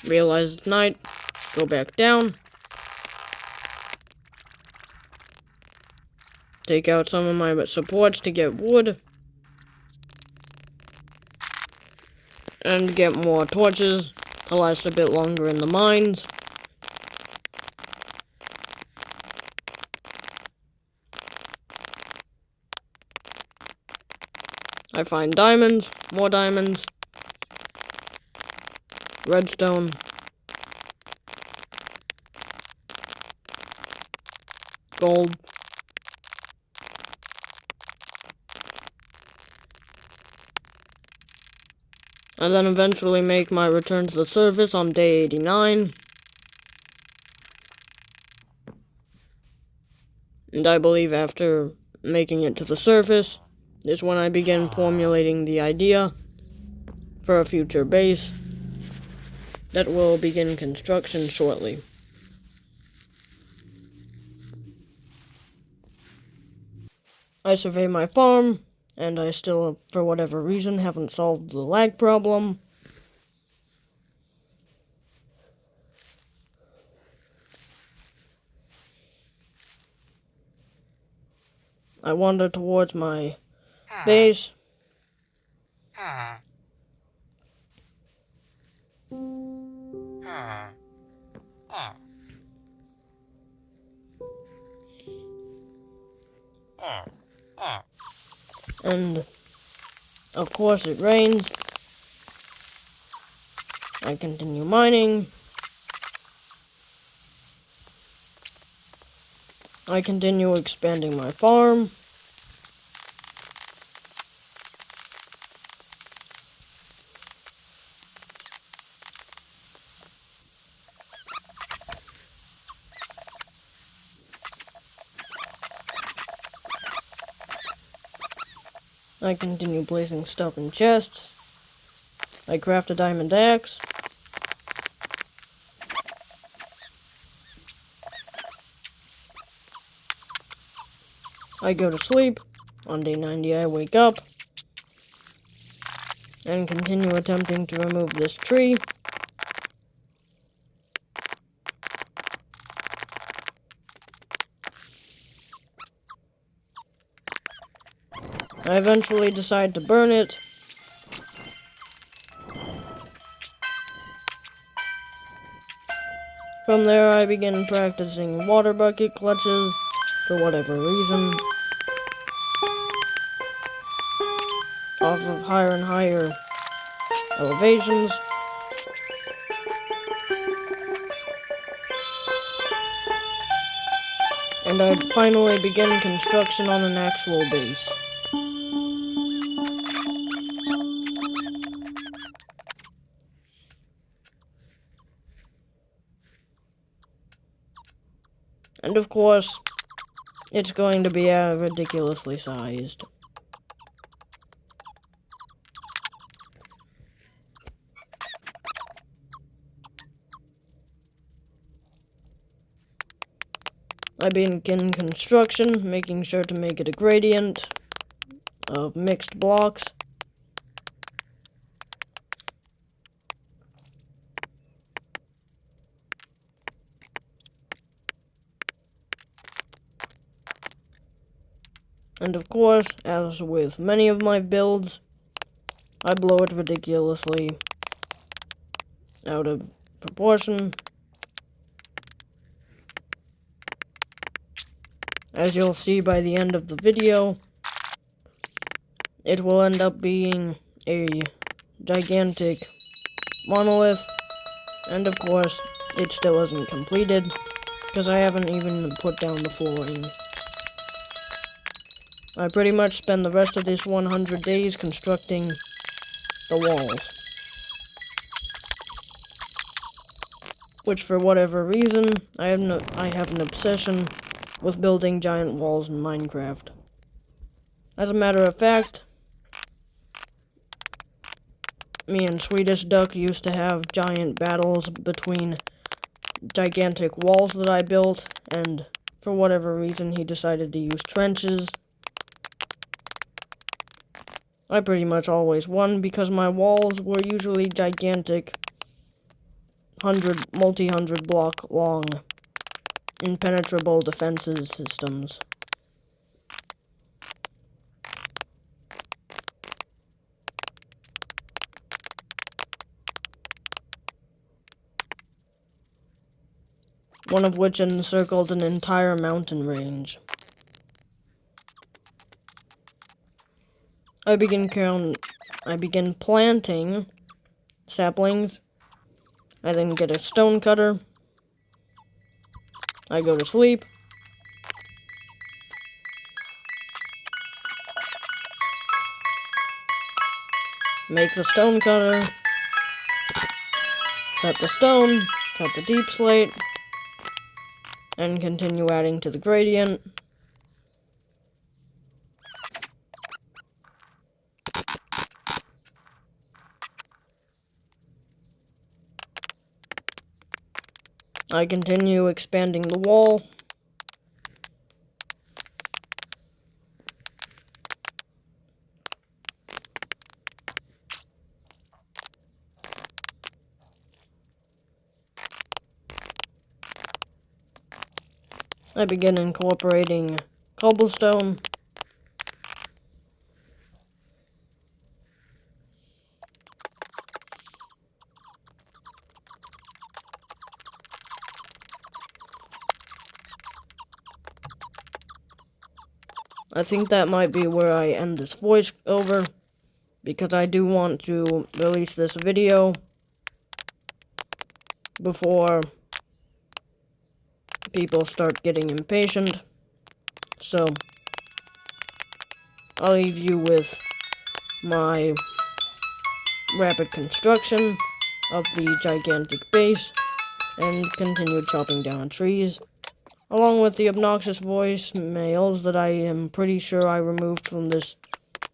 Realize it's night, go back down. Take out some of my supports to get wood. And get more torches to last a bit longer in the mines. I find diamonds, more diamonds, redstone, gold, and then eventually make my return to the surface on day 89. And I believe after making it to the surface is when I begin formulating the idea for a future base that will begin construction shortly. I survey my farm, and I still, for whatever reason, haven't solved the lag problem. I wander towards my base. And, of course, it rains. I continue mining. I continue expanding my farm. I continue placing stuff in chests. I craft a diamond axe. I go to sleep. On day 90 I wake up and continue attempting to remove this tree. I eventually decide to burn it. From there I begin practicing water bucket clutches for whatever reason. Off of higher and higher elevations. And I finally begin construction on an actual base. And of course, it's going to be ridiculously sized. I begin construction, making sure to make it a gradient of mixed blocks. And of course, as with many of my builds, I blow it ridiculously out of proportion. As you'll see by the end of the video, it will end up being a gigantic monolith, and of course, it still isn't completed, because I haven't even put down the flooring. I pretty much spend the rest of this 100 days constructing the walls. Which, for whatever reason, I have an obsession with building giant walls in Minecraft. As a matter of fact, me and Swedish Duck used to have giant battles between gigantic walls that I built, and for whatever reason he decided to use trenches. I pretty much always won because my walls were usually gigantic, multi-hundred block long, impenetrable defenses systems. One of which encircled an entire mountain range. I begin planting saplings. I then get a stone cutter. I go to sleep. Make the stone cutter. Cut the stone. Cut the deep slate. And continue adding to the gradient. I continue expanding the wall. I begin incorporating cobblestone. I think that might be where I end this voice over, because I do want to release this video before people start getting impatient. So, I'll leave you with my rapid construction of the gigantic base and continue chopping down trees, along with the obnoxious voicemails that I am pretty sure I removed from this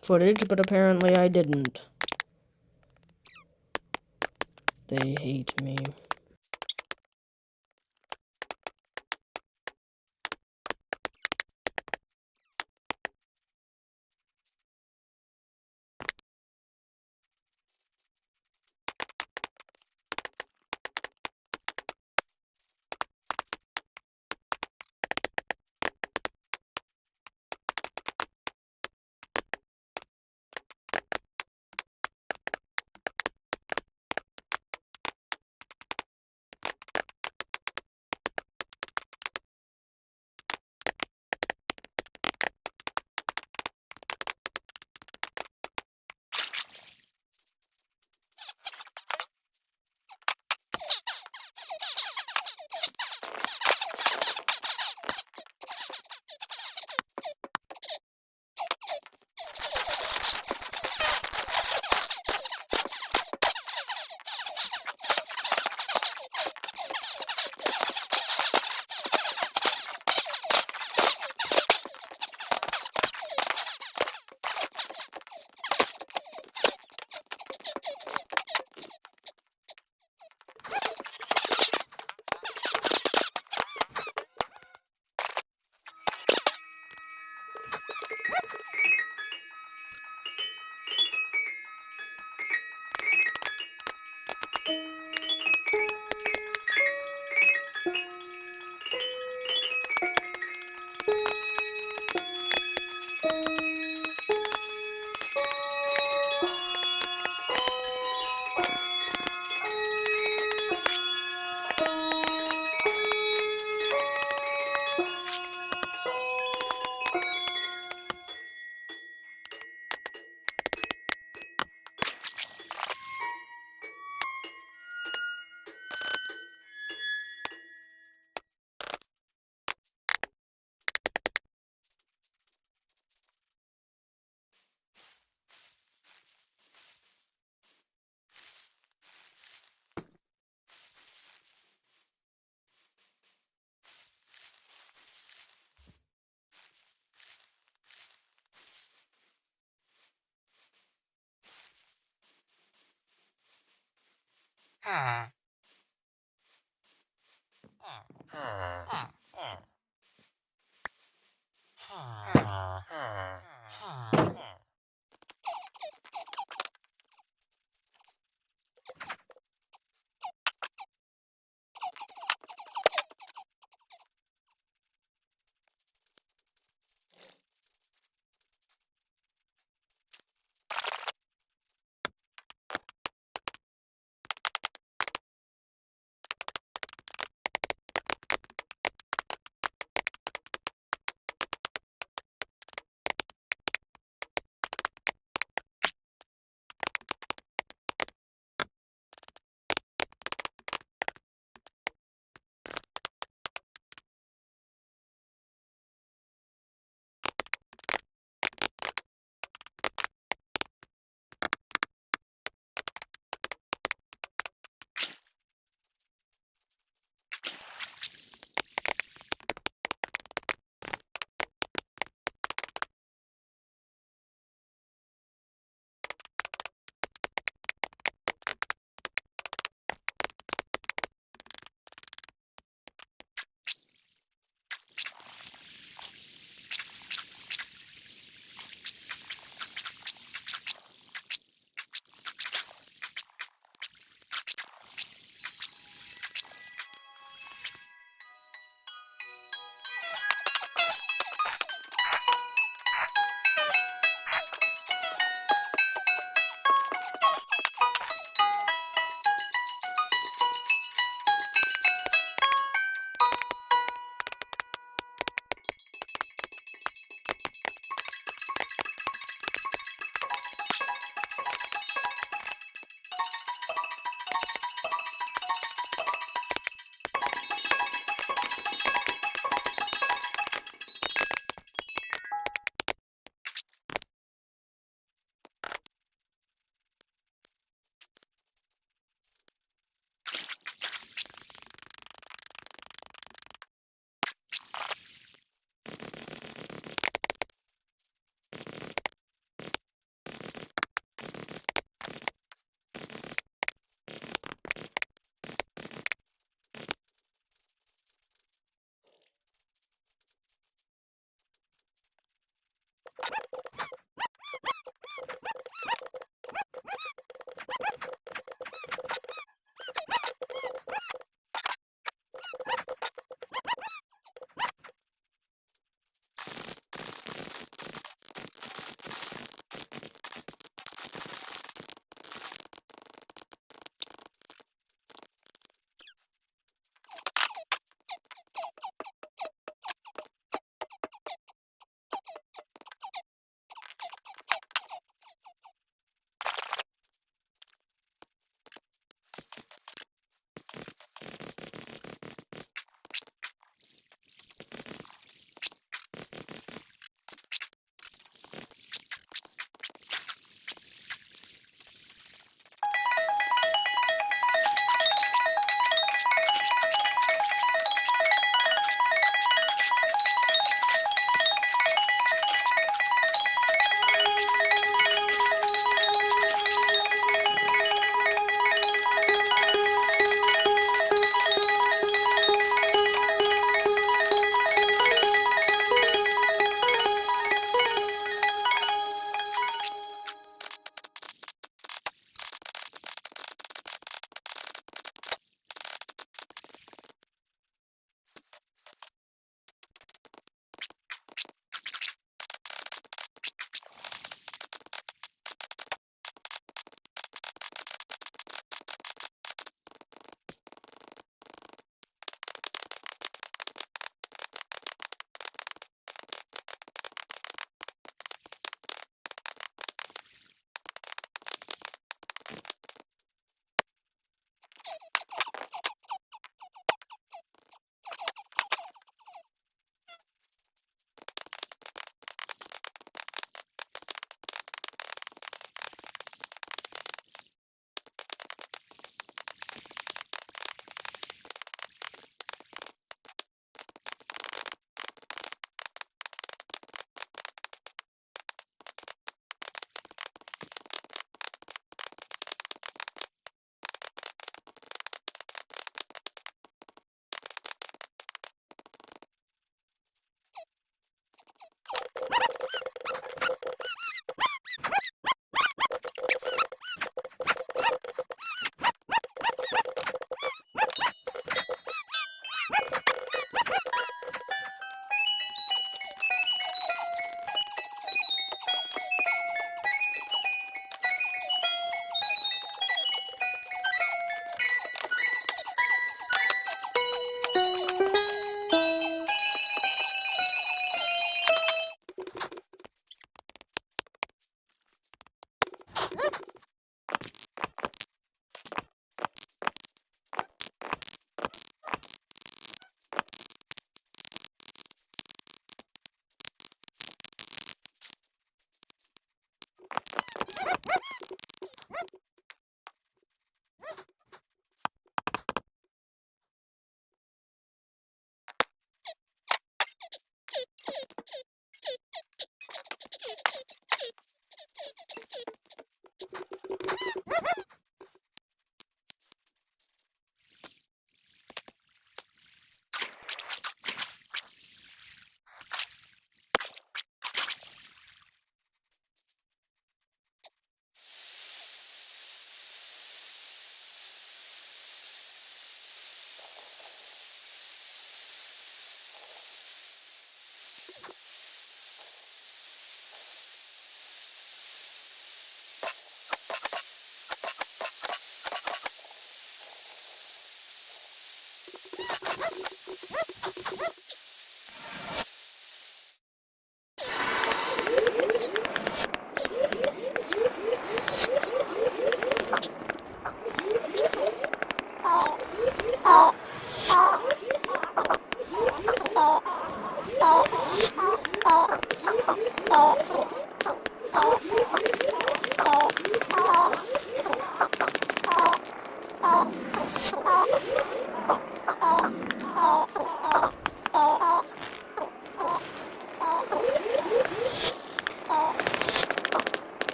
footage, but apparently I didn't. They hate me.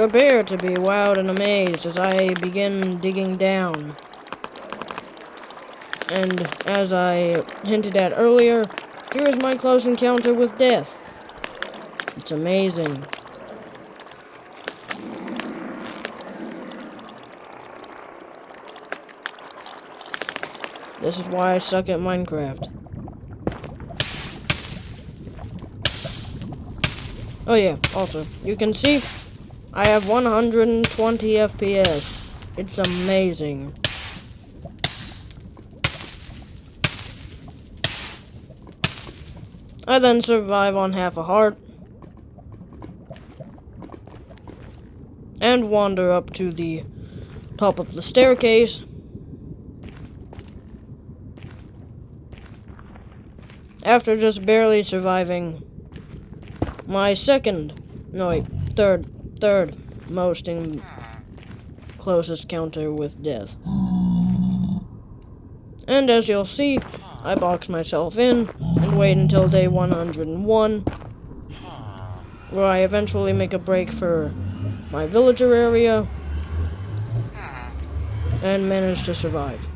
Prepare to be wowed and amazed as I begin digging down. And as I hinted at earlier, here is my close encounter with death. It's amazing. This is why I suck at Minecraft. Oh yeah, also, you can see I have 120 FPS. It's amazing. I then survive on half a heart and wander up to the top of the staircase. After just barely surviving my third most and closest encounter with death. And as you'll see, I box myself in and wait until day 101, where I eventually make a break for my villager area and manage to survive.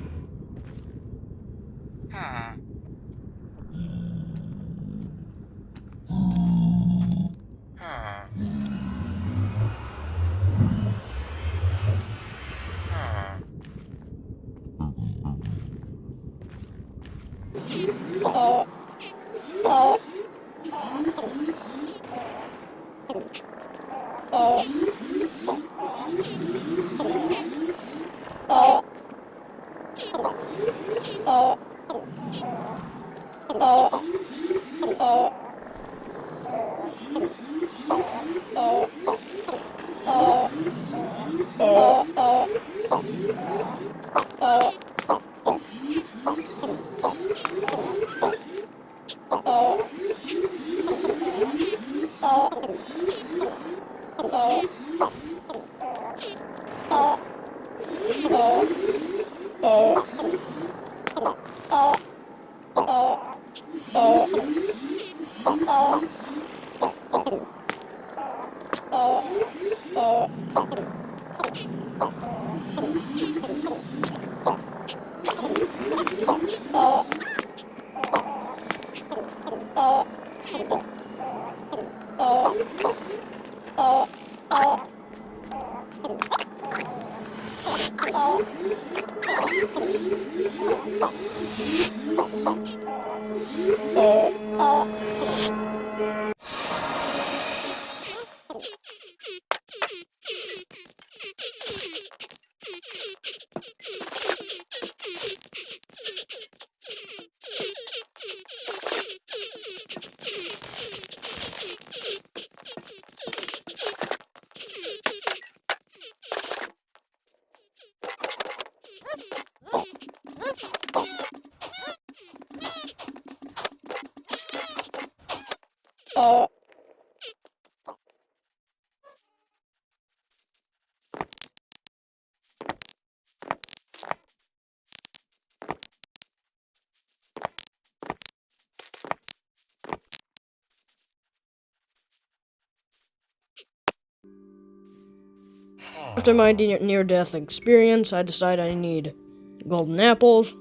after my near-death experience, I decide I need golden apples.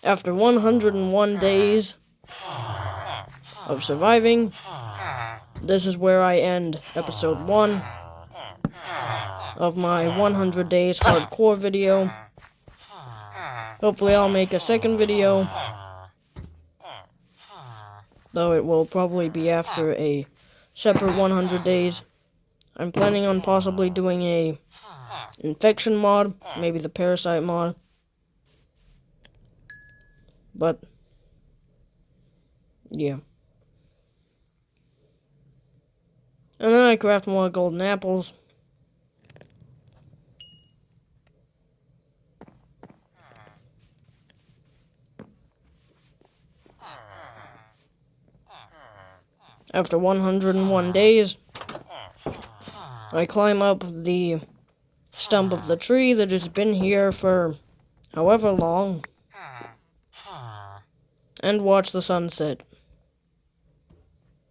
After 101 days of surviving, this is where I end episode 1 of my 100 days hardcore video. Hopefully I'll make a second video, though it will probably be after a separate 100 days. I'm planning on possibly doing a infection mod, maybe the parasite mod. But yeah. And then I craft more golden apples. After 101 days, I climb up the stump of the tree that has been here for however long and watch the sunset.